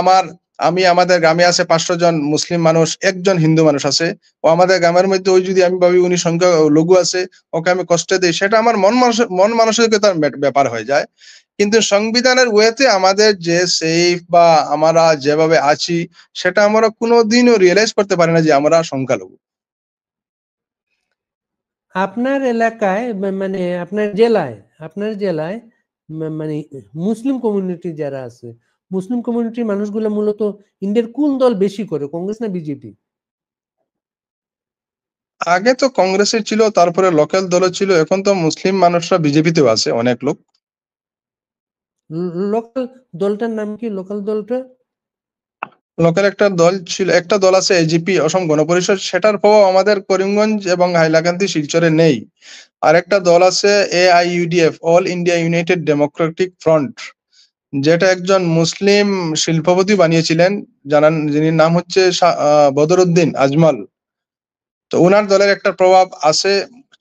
আমাদের গ্রামে আছে 500 জন মুসলিম মানুষ, একজন হিন্দু মানুষ আছে, ও আমাদের গ্রামের মধ্যে, ওই যদি আমি ভাবি উনি সংখ্যালঘু আছে, ওকে আমি কষ্ট দিই, সেটা আমার মন মানসিকতার ব্যাপার হয়ে যায়। কিন্তু সংবিধানের ওয়েতে আমাদের যে সেফ বা আমরা যেভাবে আছি, সেটা আমরা কোনোদিনও রিয়েলাইজ করতে পারি না যে আমরা সংখ্যালঘু। আপনার এলাকায় মানে আপনার জেলায় মানে মুসলিম কমিউনিটি যারা আছে, মুসলিম কমিউনিটির মানুষগুলো মূলত ইন্ডিয়ার কোন দল বেশি করে, কংগ্রেস না বিজেপি? আগে তো কংগ্রেসের ছিল, তারপরে লোকাল দলও ছিল, এখন তো মুসলিম মানুষরা বিজেপিতেও আছে অনেক লোক। লোকাল দলটার নাম কি, লোকাল দলটা? লোকাল একটা দল ছিল, একটা দল আছে এজিপি, অসম গণপরিষদ, সেটার প্রভাব আমাদের করিমগঞ্জ এবং হাইলাকান্দি শিলচরে নেই। আর একটা দল আছে AIUDF, all India United Democratic front, যেটা একজন মুসলিম শিল্পপতি বানিয়েছিলেন, জানান, যিনি নাম হচ্ছে বদরুদ্দিন আজমল। তো ওনার দলের একটা প্রভাব আছে,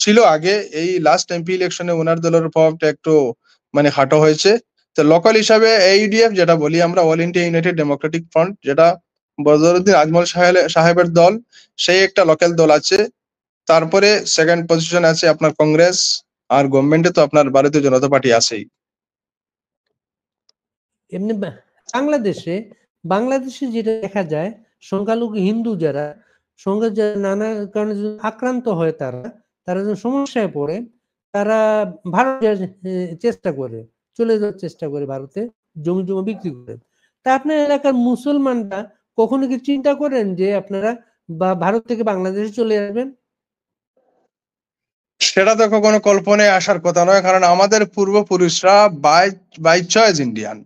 ছিল আগে, এই লাস্ট এমপি ইলেকশনে ওনার দলের প্রভাবটা একটু মানে খাটো হয়েছে। তো লোকাল হিসাবে AUDF, যেটা বলি আমরা, all India United Democratic front, যেটা বদরুদ্দিন আজমল সাহেবের দল, সেই একটা লোকাল দল আছে। তারপরে সেকেন্ড পজিশনে আছে আপনার কংগ্রেস, আর গভর্নমেন্টে তো আপনার ভারতীয় জনতা পার্টি আছেই। এমনি বাংলাদেশে বাংলাদেশে যেটা দেখা যায়, সংখ্যালঘু হিন্দু যারা নানা কারণে যদি আক্রান্ত হয়, তারা তারা যখন সমস্যায় পড়ে, তারা ভারত যাওয়ার চেষ্টা করে, চলে যাওয়ার চেষ্টা করে ভারতে, জমি জমা বিক্রি করে। তা আপনার এলাকার মুসলমানরা কখনো কি চিন্তা করেন যে আপনারা বা ভারত থেকে বাংলাদেশে চলে আসবেন? সেটা তো কখনো কল্পনায় আসার কথা নয়, কারণ আমাদের পূর্বপুরুষরা bye bye choice Indian,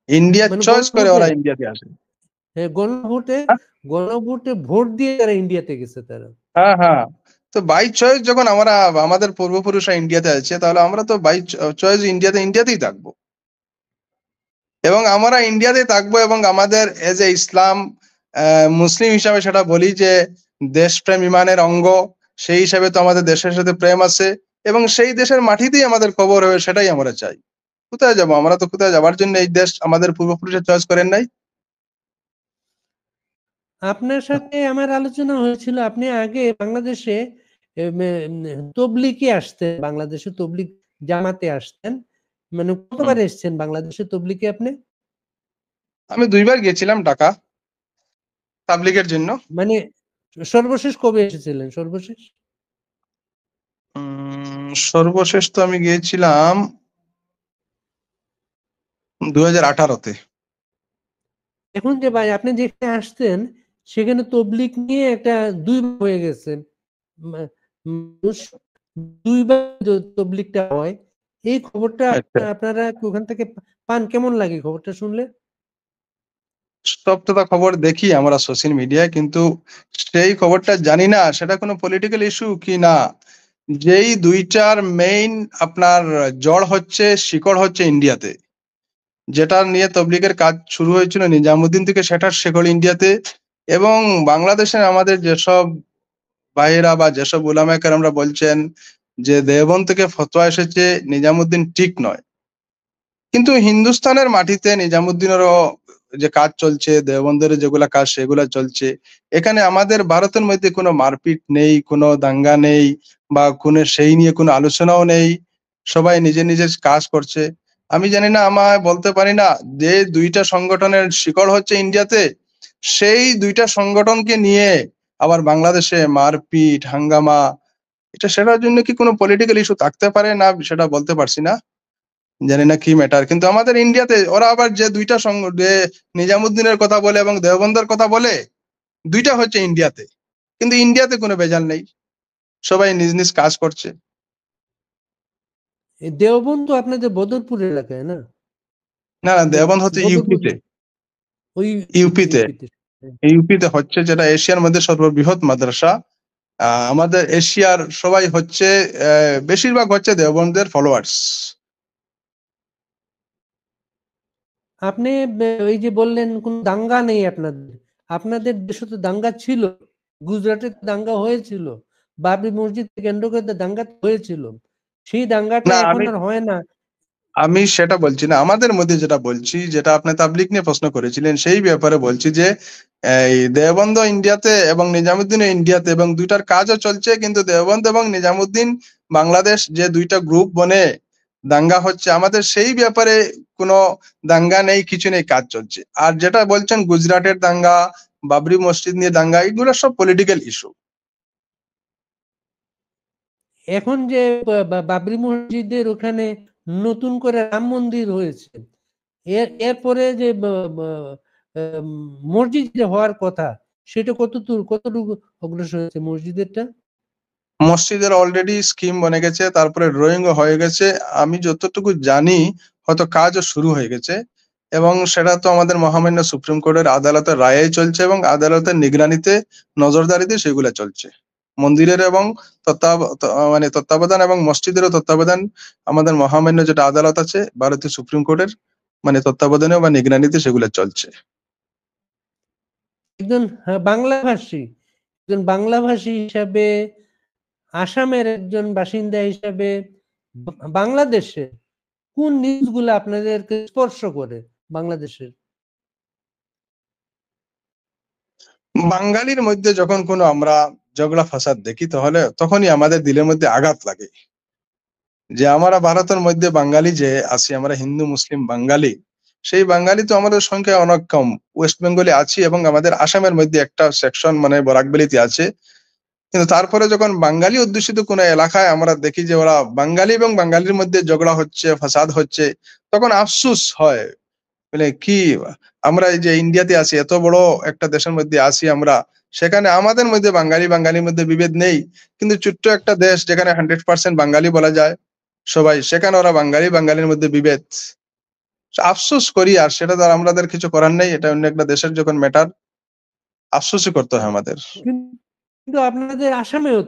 India মানে চয়েস করে গণভোটে, ওরা ইন্ডিয়াতে আসে। গণভোটে হ্যাঁ গণভোটে ভোট দিয়ে তারা ইন্ডিয়াতে গেছে তারা। হ্যাঁ হ্যাঁ। তো বাই চয়েস যখন আমরা, আমাদের পূর্বপুরুষরা ইন্ডিয়াতে আছে, তাহলে আমরা তো বাই চয়েস ইন্ডিয়াতেই থাকবো, এবং আমরা ইন্ডিয়াতেই থাকবো, এবং আমাদের এজ এ ইসলাম মুসলিম হিসাবে সেটা বলি যে দেশপ্রেম ইমানের অঙ্গ, সেই হিসাবে তো আমাদের দেশের সাথে প্রেম আছে, এবং সেই দেশের মাটিতেই আমাদের কবর হবে, সেটাই আমরা চাই। কোথায় যাবো? আমরা তো কোথায় যাবার জন্য এই দেশ আমাদের পূর্বপুরুষের চয়েস করেন নাই। আপনার সাথে আমার আলোচনা হয়েছিল, আপনি আগে বাংলাদেশে তবলিগে আসতেন, বাংলাদেশে তবলিগ জামাতে আসতেন, মানে হুম। কতবার এসেছেন বাংলাদেশে তবলিগে আপনি? আমি 2বার গিয়েছিলাম ঢাকা তাবলিগের জন্য। মানে সর্বশেষ কবে এসেছিলেন সর্বশেষ? সর্বশেষ তো আমি গিয়েছিলাম 2018-তে। এখন যে ভাই আপনি যেখানে আসতেন, সেখানে তবলিগ নিয়ে একটা দুই ভাগ হয়ে গেছে, মানুষ দুইবার তবলিগটা হয়। এই খবরটা আচ্ছা, আপনারা ওখান থেকে পান, কেমন লাগে খবরটা শুনলে? সব তো খবর দেখি আমরা সোশ্যাল মিডিয়ায়, কিন্তু সেই খবরটা জানি না সেটা কোনো পলিটিক্যাল ইস্যু কি না। যেই দুইটার মেইন আপনার জড় হচ্ছে, শিকড় হচ্ছে ইন্ডিয়াতে, যেটা নিয়ে তবলিগের কাজ শুরু হয়েছিল নিজামুদ্দিন থেকে, সেটার শিকড় ইন্ডিয়াতে। এবং বাংলাদেশে আমাদের যেসব ভাইয়েরা বা যেসব উলামায়ে কেরামরা বলছেন যে দেওবন্দ থেকে ফতোয়া এসেছে নিজামুদ্দিন ঠিক নয়, কিন্তু হিন্দুস্তানের মাটিতে নিজামুদ্দিনেরও যে কাজ চলছে, দেওবন্দের যেগুলা কাজ সেগুলা চলছে। এখানে আমাদের ভারতের মধ্যে কোনো মারপিট নেই, কোনো দাঙ্গা নেই, বা কোনো সেই নিয়ে কোনো আলোচনাও নেই। সবাই নিজের নিজের কাজ করছে। আমি জানি না, আমায় বলতে পারি না যে দুইটা সংগঠনের শিকড় হচ্ছে ইন্ডিয়াতে, সেই দুইটা সংগঠনকে নিয়ে আবার বাংলাদেশে মারপিট হাঙ্গামা, এটা সেটার জন্য কি কোনো পলিটিক্যাল ইস্যু থাকতে পারে না, সেটা বলতে পারছি না। জানি না কি ম্যাটার, কিন্তু আমাদের ইন্ডিয়াতে ওরা আবার যে দুইটা সংঘ, যে নিজামুদ্দিনের কথা বলে এবং দেওবন্দের কথা বলে, দুইটা হচ্ছে ইন্ডিয়াতে, কিন্তু ইন্ডিয়াতে কোনো ভেজাল নেই, সবাই নিজ নিজ কাজ করছে। দেওবন্দ তো আপনাদের বদরপুর এলাকায় না? না না, দেওবন্দ হচ্ছে বদরপুর, ইউপিতে। ওই ইউপিতে ইউপিতে। ইউপিতে হচ্ছে, যেটা এশিয়ার মধ্যে সর্ববৃহৎ মাদ্রাসা। আমাদের এশিয়ার সবাই হচ্ছে, বেশিরভাগ হচ্ছে দেওবন্দের ফলোয়ার্স। আপনি ওই যে বললেন কোন দাঙ্গা নেই আপনাদের, আপনাদের দেশে তো দাঙ্গা ছিল, গুজরাটে দাঙ্গা হয়েছিল, বাবরি মসজিদ কেন্দ্র করে তো দাঙ্গা হয়েছিল, সেই দাঙ্গাটা না, এখন আমি আর হয় না। আমি সেটা বলছি না, আমাদের মধ্যে যেটা বলছি, যেটা আপনি তাবলিগ নিয়ে প্রশ্ন করেছিলেন সেই ব্যাপারে বলছি যে এই দেওবন্দ ইন্ডিয়াতে এবং নিজামুদ্দিন ইন্ডিয়াতে, এবং দুইটার কাজও চলছে, কিন্তু দেওবন্দ এবং নিজামুদ্দিন বাংলাদেশ যে দুইটা গ্রুপ বনে দাঙ্গা হচ্ছে, আমাদের সেই ব্যাপারে কোনো দাঙ্গা নেই, কিছু নেই, কাজ চলছে। আর যেটা বলছেন গুজরাটের দাঙ্গা, বাবরি মসজিদ নিয়ে দাঙ্গা, এগুলো সব পলিটিক্যাল ইস্যু। এখন যে বাবরি মসজিদের ওখানে নতুন করে রাম মন্দির হয়েছে, এরপরে যে মসজিদ যে হওয়ার কথা, সেটা কতটুকু অগ্রসর হয়েছে মসজিদেরটা? মসজিদের অলরেডি স্কিম বনে গেছে, তারপরে ড্রয়িংও হয়ে গেছে। আমি যতটুকু জানি হয়তো কাজও শুরু হয়ে গেছে, এবং সেটা তো আমাদের মহামান্য সুপ্রিম কোর্টের আদালতের রায়ে চলছে, এবং আদালতের নিগরানিতে, নজরদারিতে সেগুলা চলছে। মন্দিরের এবং মানে তত্ত্বাবধান, এবং মসজিদেরও তত্ত্বাবধান আমাদের মহামান্য যেটা আদালত আছে ভারতীয় সুপ্রিম কোর্টের, মানে তত্ত্বাবধানে বা নিগরানিতে সেগুলো চলছে। একজন বাংলাভাষী, একজন বাংলাভাষী হিসাবে, আসামের একজন বাসিন্দা হিসাবে, বাংলাদেশে কোন নিউজগুলো আপনাদেরকে স্পর্শ করে বাংলাদেশের? বাঙালির মধ্যে যখন কোনো আমরা ঝগড়া ফাসাদ দেখি, তাহলে তখনই আমাদের দিলের মধ্যে আঘাত লাগে। যে আমরা ভারতের মধ্যে বাঙালি যে আছি, আমরা হিন্দু মুসলিম বাঙালি, সেই বাঙালি তো আমাদের সংখ্যা অনেক কম। ওয়েস্ট বেঙ্গলে আছি, এবং আমাদের আসামের মধ্যে একটা সেকশন মানে বরাকবেলিতে আছে। কিন্তু তারপরে যখন বাঙালি অধ্যুষিত কোনো এলাকায় আমরা দেখি যে ওরা বাঙালি এবং বাঙালির মধ্যে ঝগড়া হচ্ছে, ফাসাদ হচ্ছে, তখন আফসোস হয়। মানে কি, আমরা এই যে ইন্ডিয়াতে আছি, এত বড় একটা দেশের মধ্যে আছি আমরা, সেখানে আমাদের মধ্যে বাঙালি বাঙালির মধ্যে বিভেদ নেই, কিন্তু ছোট্ট একটা দেশ যেখানে 100% বাঙালি বলা যায় সবাই, সেখানে ওরা বাঙালি বাঙালির মধ্যে বিভেদ। আফসোস করি, আর সেটা তো আর আমাদের কিছু করার নেই, এটা অন্য একটা দেশের যখন ম্যাটার, আফসোসই করতে হয় আমাদের। কিন্তু আপনাদের আসামেও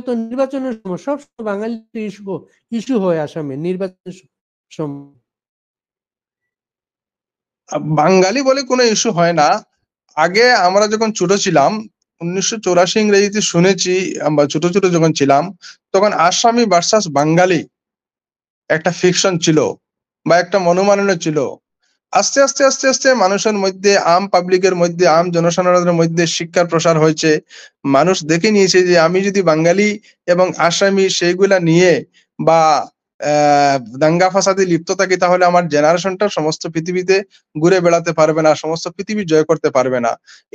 তো নির্বাচনের সময় সবসময় বাঙালি ইস্যু ইস্যু হয় আসামে নির্বাচনের সময়। বাঙালি বলে কোনো ইস্যু হয় না। আগে আমরা যখন ছোট ছিলাম, 1984 ইংরেজিতে শুনেছি, আমরা ছোট ছোট যখন ছিলাম, তখন আসামি ভার্সাস বাঙালি একটা ফিকশন ছিল, বা একটা মনোমালিন্য ছিল। আস্তে আস্তে আস্তে আস্তে মানুষের মধ্যে, পাবলিকের মধ্যে, জনসাধারণের মধ্যে শিক্ষার প্রসার হয়েছে। মানুষ দেখে নিয়েছে যে আমি যদি বাঙালি এবং আসামি সেইগুলা নিয়ে বা দাঙ্গা ফাসাদে লিপ্ত থাকি, তাহলে আমার জেনারেশনটা সমস্ত পৃথিবীতে ঘুরে বেড়াতে পারবে না, সমস্ত পৃথিবী জয় করতে পারবে না।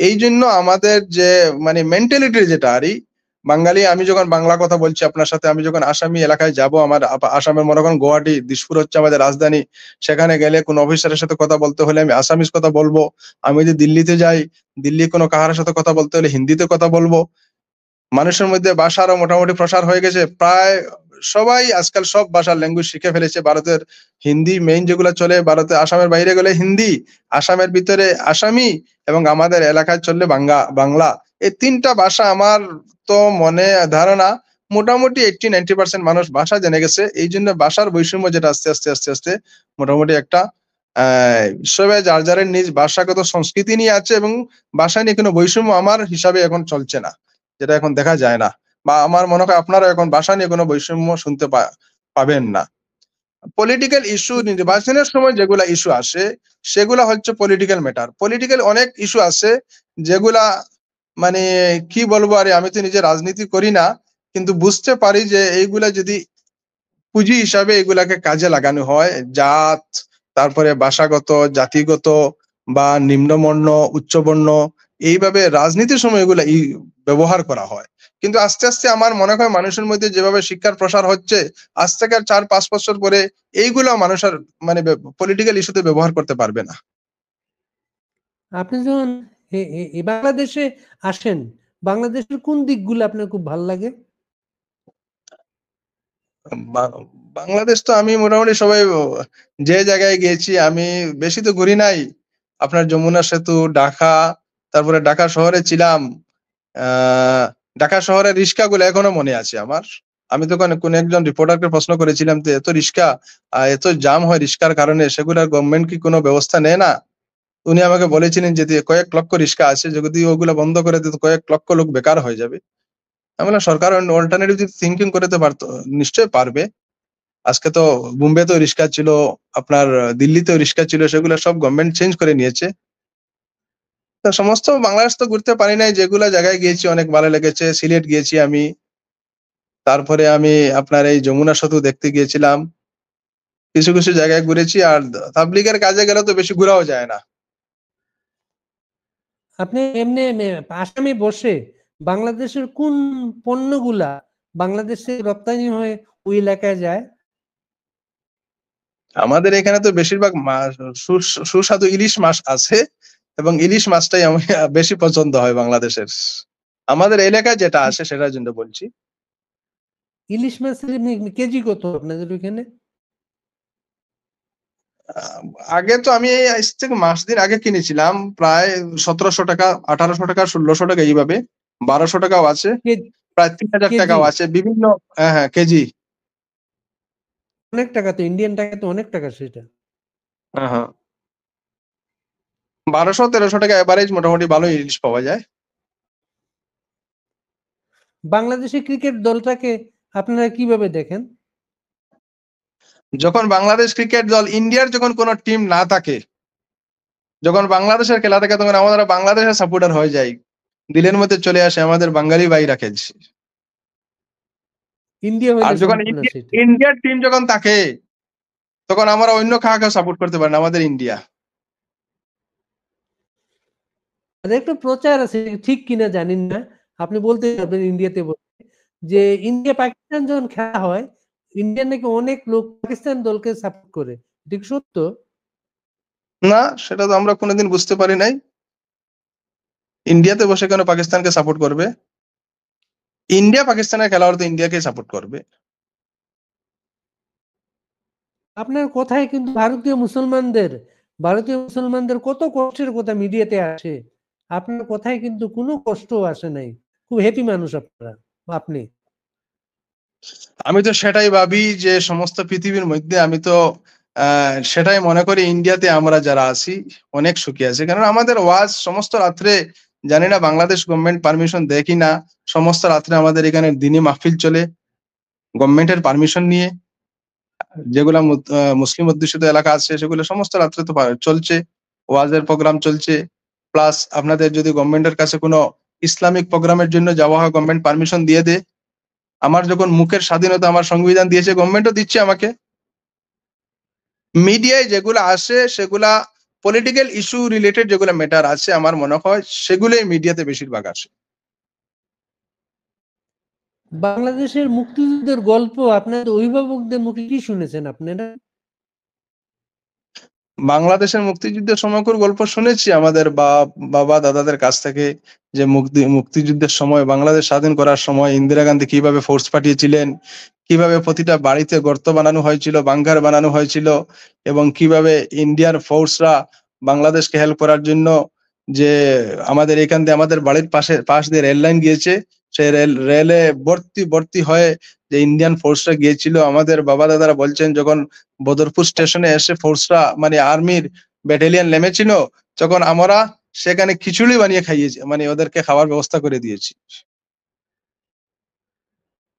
এই জন্য আমাদের যে মানে মেন্টালিটি যেটা বাঙালি, আমি যখন বাংলা কথা বলছি আপনার সাথে, আমি যখন আসামি এলাকায় যাব, আমার আসামের মনে করেন গুয়াহাটি, দিসপুর হচ্ছে আমাদের রাজধানী, সেখানে গেলে কোন অফিসারের সাথে কথা বলতে হলে আমি আসামিজ কথা বলবো। আমি যদি দিল্লিতে যাই, দিল্লি কোনো কাহার সাথে কথা বলতে হলে হিন্দিতে কথা বলবো। মানুষের মধ্যে ভাষারও মোটামুটি প্রসার হয়ে গেছে, প্রায় সবাই আজকাল সব ভাষার ল্যাঙ্গুয়েজ শিখে ফেলেছে। ভারতের হিন্দি মেইন যেগুলো চলে, ভারতে আসামের বাইরে গেলে হিন্দি, আসামের ভিতরে আসামি, এবং আমাদের এলাকায় চললে বাংলা। এই তিনটা ভাষা আমার তো মনে ধারণা মোটামুটি 80-90% মানুষ ভাষা জেনে গেছে। এই জন্য ভাষার বৈষম্য যেটা আস্তে আস্তে আস্তে আস্তে মোটামুটি একটা সবাই যার যার নিজ ভাষাগত সংস্কৃতি নিয়ে আছে, এবং ভাষা নিয়ে কোনো বৈষম্য আমার হিসাবে এখন চলছে না, যেটা এখন দেখা যায় না। বা আমার মনে হয় আপনারা এখন ভাষা নিয়ে কোনো বৈষম্য শুনতে পাবেন না। পলিটিক্যাল ইস্যু, নির্বাচনের সময় যেগুলা ইস্যু আসে সেগুলা হচ্ছে পলিটিক্যাল ম্যাটার। পলিটিক্যাল অনেক ইস্যু আছে যেগুলা মানে কি বলবো, আরে আমি তো নিজে রাজনীতি করি না, কিন্তু বুঝতে পারি যে এইগুলা যদি পুঁজি হিসাবে এগুলাকে কাজে লাগানো হয়, জাত, তারপরে ভাষাগত, জাতিগত বা নিম্নবর্ণ, উচ্চবর্ণ, এইভাবে রাজনীতির সময় এগুলা ব্যবহার করা হয়। কিন্তু আস্তে আস্তে আমার মনে হয় মানুষের মধ্যে যেভাবে শিক্ষার প্রসার হচ্ছে, আজ থেকে 4-5 বছর পরে এইগুলো মানুষের মানে পলিটিক্যাল ইস্যুতে ব্যবহার করতে পারবে না। আপনি যখন বাংলাদেশে আসেন, বাংলাদেশের কোন দিকগুলো আপনার খুব ভালো লাগে? বাংলাদেশ তো আমি মোটামুটি সবাই যে জায়গায় গিয়েছি, আমি বেশি তো ঘুরি নাই। আপনার যমুনা সেতু, ঢাকা, তারপরে ঢাকা শহরে ছিলাম। ঢাকা শহরের রিক্সাগুলো এখনো মনে আছে আমার। আমি তখন কোন একজন রিপোর্টারকে প্রশ্ন করেছিলাম যে এত রিক্সা, এত জাম হয় রিক্সার কারণে, সেগুলোর গভর্নমেন্ট কি কোনো ব্যবস্থা নেয় না? উনি আমাকে বলেছিলেন যে কয়েক লক্ষ রিক্সা আছে, যদি ওগুলো বন্ধ করে দিত কয়েক লক্ষ লোক বেকার হয়ে যাবে। আমি বললাম সরকার অল্টারনেটিভ থিঙ্কিং করতে পারতো, নিশ্চয় পারবে। আজকে তো বোম্বেতেও রিক্সা ছিল, আপনার দিল্লিতেও রিক্সা ছিল, সেগুলো সব গভর্নমেন্ট চেঞ্জ করে নিয়েছে। তো সমস্ত বাংলাদেশ তো ঘুরতে পারি নাই, যেগুলা জায়গায় গিয়েছি অনেক ভালো লেগেছে। সিলেট গিয়েছি আমি, তারপরে আমি আপনার এই যমুনা সেতু দেখতে গিয়েছিলাম। কিছু কিছু জায়গায় ঘুরেছি। আর তাবলিগের কাজে গেলে তো বেশি ঘোরাও যায় না। আপনি এমনি আসামে বসে বাংলাদেশের কোন পণ্যগুলা বাংলাদেশে রপ্তানি হয়ে ওই এলাকায় যায়? আমাদের এখানে তো বেশিরভাগ সুস্বাদু ইলিশ মাছ আছে, এবং ইলিশ মাছটাই আমার বেশি পছন্দ হয় বাংলাদেশের। আমাদের এলাকায় যেটা আসে সেটার জন্য বলছি। ইলিশ মাছের কেজি কত আপনাদের ওইখানে? আগে তো আমি আজ থেকে মাস দিন আগে কিনেছিলাম, প্রায় 1700 টাকা, 1800 টাকা, 1600 টাকা, এইভাবে 1200 টাকাও আছে, প্রায় 3000 টাকাও কেজি? আছে বিভিন্ন। হ্যাঁ হ্যাঁ, কেজি। অনেক টাকা তো, ইন্ডিয়ান টাকা তো অনেক টাকা সেটা। হ্যাঁ হ্যাঁ, 1200-1300 টাকা এভারেজ মোটামুটি ভালো ইলিশ পাওয়া যায়। বাংলাদেশের ক্রিকেট দলটাকে আপনারা কিভাবে দেখেন? যখন বাংলাদেশ ক্রিকেট দল, ইন্ডিয়ার যখন কোনো টিম না থাকে, যখন বাংলাদেশের খেলা থাকে, তখন আমরা বাংলাদেশের সাপোর্টার হয়ে যাই। দিলের মধ্যে চলে আসে আমাদের বাঙালি ভাইরা খেলছে। ইন্ডিয়া আর হইলে যখন সম্ভব না সেটা। ইন্ডিয়ার টিম যখন থাকে, তখন আমরা অন্য কাউকে সাপোর্ট করতে পারি না, আমাদের ইন্ডিয়া। আর একটা প্রচার আছে, ঠিক কিনা জানি না, আপনি বলতে পারবেন ইন্ডিয়াতে বসে, যে ইন্ডিয়া পাকিস্তান যখন খেলা হয়, ইন্ডিয়ান নাকি অনেক লোক পাকিস্তান দলকে সাপোর্ট করে। ঠিক সত্য? না, সেটা তো আমরা কোনোদিন বুঝতে পারি নাই। ইন্ডিয়াতে বসে কেন পাকিস্তানকে সাপোর্ট করবে? ইন্ডিয়া পাকিস্তানের খেলোয়াড় তো ইন্ডিয়াকে সাপোর্ট করবে। আপনার কথায় কিন্তু ভারতীয় মুসলমানদের কত কষ্টের কথা মিডিয়াতে আসে। আপনার কথায় কিন্তু কোনো কষ্ট আসে নাই। খুব হ্যাপি মানুষ আপনারা, আপনি। আমি তো সেটাই ভাবি যে সমস্ত পৃথিবীর মধ্যে আমি তো সেটাই মনে করি, ইন্ডিয়াতে আমরা যারা আছি অনেক সুখী আছি। কারণ আমাদের ওয়াজ সমস্ত রাত্রে, জানি না বাংলাদেশ গভর্নমেন্ট পারমিশন দেয় কি না, সমস্ত রাত্রে আমাদের এখানে দিনী মাহফিল চলে গভর্নমেন্টের পারমিশন নিয়ে। যেগুলা মুসলিম অধ্যুষিত এলাকা আছে সেগুলো সমস্ত রাত্রে তো চলছে, ওয়াজের প্রোগ্রাম চলছে। প্লাস আপনাদের যদি গভর্নমেন্টের কাছে কোনো ইসলামিক প্রোগ্রামের জন্য যাওয়া হয়, গভর্নমেন্ট পারমিশন দিয়ে দেয়। আমার যখন মুখের স্বাধীনতা আমার সংবিধান দিয়েছে, গভর্নমেন্টও দিচ্ছে আমাকে। মিডিয়ায় যেগুলো আসে সেগুলা পলিটিক্যাল ইস্যু রিলেটেড, যেগুলো ম্যাটার আছে আমার মনে হয় সেগুলোই মিডিয়াতে বেশিরভাগ আসে। বাংলাদেশের মুক্তিযুদ্ধের গল্প আপনাদের অভিভাবকদের মুখে কি শুনেছেন আপনারা? বাংলাদেশের মুক্তিযুদ্ধের সময়কার গল্প শুনেছি আমাদের বাবা দাদাদের কাছ থেকে, যে মুক্তিযুদ্ধের সময় বাংলাদেশ স্বাধীন করার সময় ইন্দিরা গান্ধী কিভাবে ফোর্স পাঠিয়েছিলেন, কিভাবে প্রতিটা বাড়িতে গর্ত বানানো হয়েছিল, বাংকার বানানো হয়েছিল, এবং কিভাবে ইন্ডিয়ান ফোর্সরা বাংলাদেশকে হেল্প করার জন্য, যে আমাদের এখান দিয়ে আমাদের বাড়ির পাশ দিয়ে রেল লাইন গিয়েছে, সেই রেলে ভর্তি হয়ে যে ইন্ডিয়ান ফোর্সরা গিয়েছিল। আমাদের বাবা দাদারা বলছেন যখন বদরপুর স্টেশনে এসে ফোর্সরা মানে আর্মির ব্যাটালিয়ন নেমেছিল, তখন আমরা সেখানে খিচুড়ি বানিয়ে খাইয়েছি, মানে ওদেরকে খাওয়ার ব্যবস্থা করে দিয়েছি।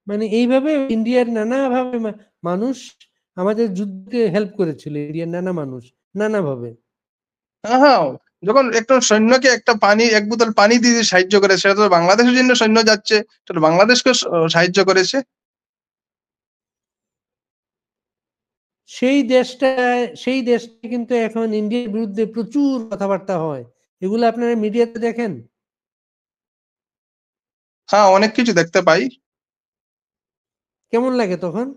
মানে এইভাবে ইন্ডিয়ার নানাভাবে মানুষ আমাদের যুদ্ধকে হেল্প করেছিল, ইন্ডিয়ার নানা মানুষ নানাভাবে। হ্যাঁ, যখন একটা সৈন্যকে এক বোতল পানি দিয়ে সাহায্য করে, সেটা তো বাংলাদেশের জন্য সৈন্য যাচ্ছে, সেটা বাংলাদেশকে সাহায্য করেছে। সেই দেশটা কিন্তু এখন ইন্ডিয়ার বিরুদ্ধে প্রচুর কথাবার্তা হয়, এগুলো আপনারা মিডিয়াতে দেখেন? হ্যাঁ, অনেক কিছু দেখতে পাই। কেমন লাগে তখন?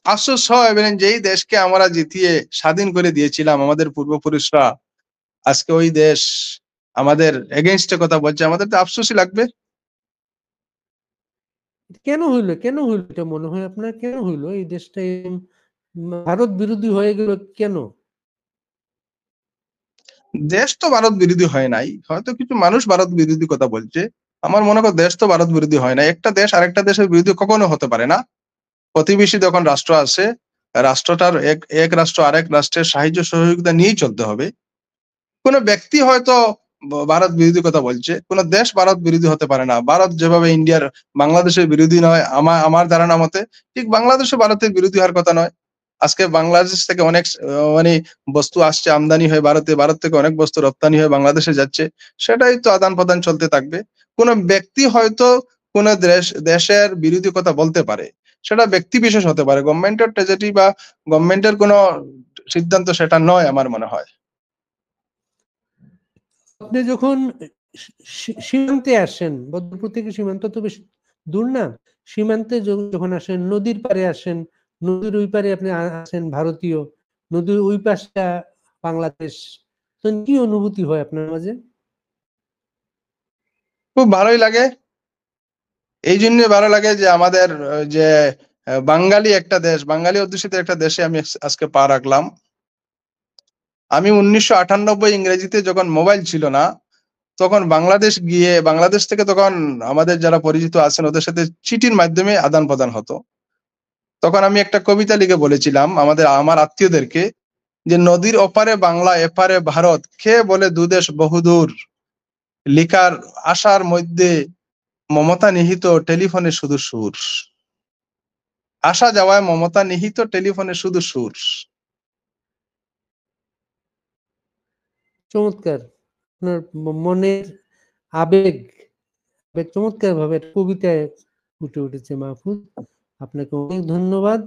আফসোস হয়, মানে যেই দেশকে আমরা জিতিয়ে স্বাধীন করে দিয়েছিলাম আমাদের পূর্বপুরুষরা, আজকে ওই দেশ আমাদের এগেইনস্টে কথা বলছে, আমাদের তো আফসোসই লাগবে। কেন হইলো এটা মনে হয় আপনার? কেন হইলো এই দেশটা ভারত বিরোধী হয়ে গেল কেন? দেশ তো ভারত বিরোধী হয় নাই, হয়তো কিছু মানুষ ভারত বিরোধী কথা বলছে। আমার মনে হয় দেশ তো ভারত বিরোধী হয় না। একটা দেশ আরেকটা দেশের বিরোধী কখনো হতে পারে না। প্রতিবেশী যখন রাষ্ট্র আছে, রাষ্ট্রটার এক রাষ্ট্র আরেক রাষ্ট্রের সাহায্য সহযোগিতা নিয়েই চলতে হবে। কোন ব্যক্তি হয়তো ভারত বিরোধী কথা বলছে, কোন দেশ ভারত বিরোধী হতে পারে না। ভারত যেভাবে ইন্ডিয়ার বাংলাদেশের বিরোধী নয়, আমার ধারণা মতে ঠিক বাংলাদেশও ভারতের বিরোধী হওয়ার কথা নয়। আজকে বাংলাদেশ থেকে অনেক মানে বস্তু আসছে আমদানি হয়ে ভারতে, ভারত থেকে অনেক বস্তু রপ্তানি হয়ে বাংলাদেশে যাচ্ছে। সেটাই তো আদান প্রদান চলতে থাকবে। কোন ব্যক্তি হয়তো কোন দেশের বিরোধী কথা বলতে পারে, সেটা ব্যক্তি বিশেষ হতে পারে, গভর্নমেন্টের ট্রেজেডি বা গভর্নমেন্টের কোন সিদ্ধান্ত সেটা নয় আমার মনে হয়। আপনি যখন সীমান্তে আসেন, বদরপুর থেকে সীমান্ত তো বেশ দূর না, সীমান্তে যখন আসেন, নদীর পারে আসেন, নদীর ওই পারে আপনি আসেন ভারতীয়, নদীর ওই পাশটা বাংলাদেশ, তো কি অনুভূতি হয় আপনার মাঝে? খুব ভালোই লাগে। এই জন্য ভালো লাগে যে আমাদের যে বাঙালি একটা দেশ, বাঙালি অধ্যুষিত একটা দেশে আমি আজকে পা রাখলাম। আমি 1998 ইংরেজিতে যখন মোবাইল ছিল না, তখন বাংলাদেশ গিয়ে বাংলাদেশ থেকে তখন আমাদের যারা পরিচিত আছেন ওদের সাথে চিঠির মাধ্যমে আদান প্রদান হতো। তখন আমি একটা কবিতা লিখে বলেছিলাম আমার আত্মীয়দেরকে, যে নদীর ওপারে বাংলা এপারে ভারত, কে বলে দুদেশ বহুদূর, লিখার আশার মধ্যে মমতা নিহিত টেলিফোনে শুধু সুর, আসা যাওয়ায় মমতা নিহিত টেলিফোনে শুধু সুর। চমৎকার, আপনার মনের আবেগ চমৎকার ভাবে কবিতায় ফুটে উঠেছে মাহফুজ। আপনাকে অনেক ধন্যবাদ।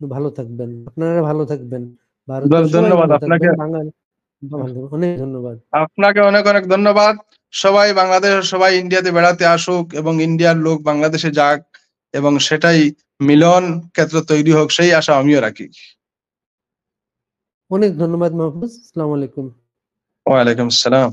ভালো থাকবেন, আপনারা ভালো থাকবেন, ভারতের সবাই ধন্যবাদ ভালো আপনাকে। থাকবেন, বাঙালি অনেক ধন্যবাদ। আপনাকে অনেক অনেক ধন্যবাদ। সবাই বাংলাদেশের সবাই ইন্ডিয়াতে বেড়াতে আসুক এবং ইন্ডিয়ার লোক বাংলাদেশে যাক, এবং সেটাই মিলন ক্ষেত্র তৈরি হোক, সেই আশা আমিও রাখি। অনেক ধন্যবাদ মাহফুজ, আসসালামু আলাইকুম। ওয়ালাইকুম আসসালাম।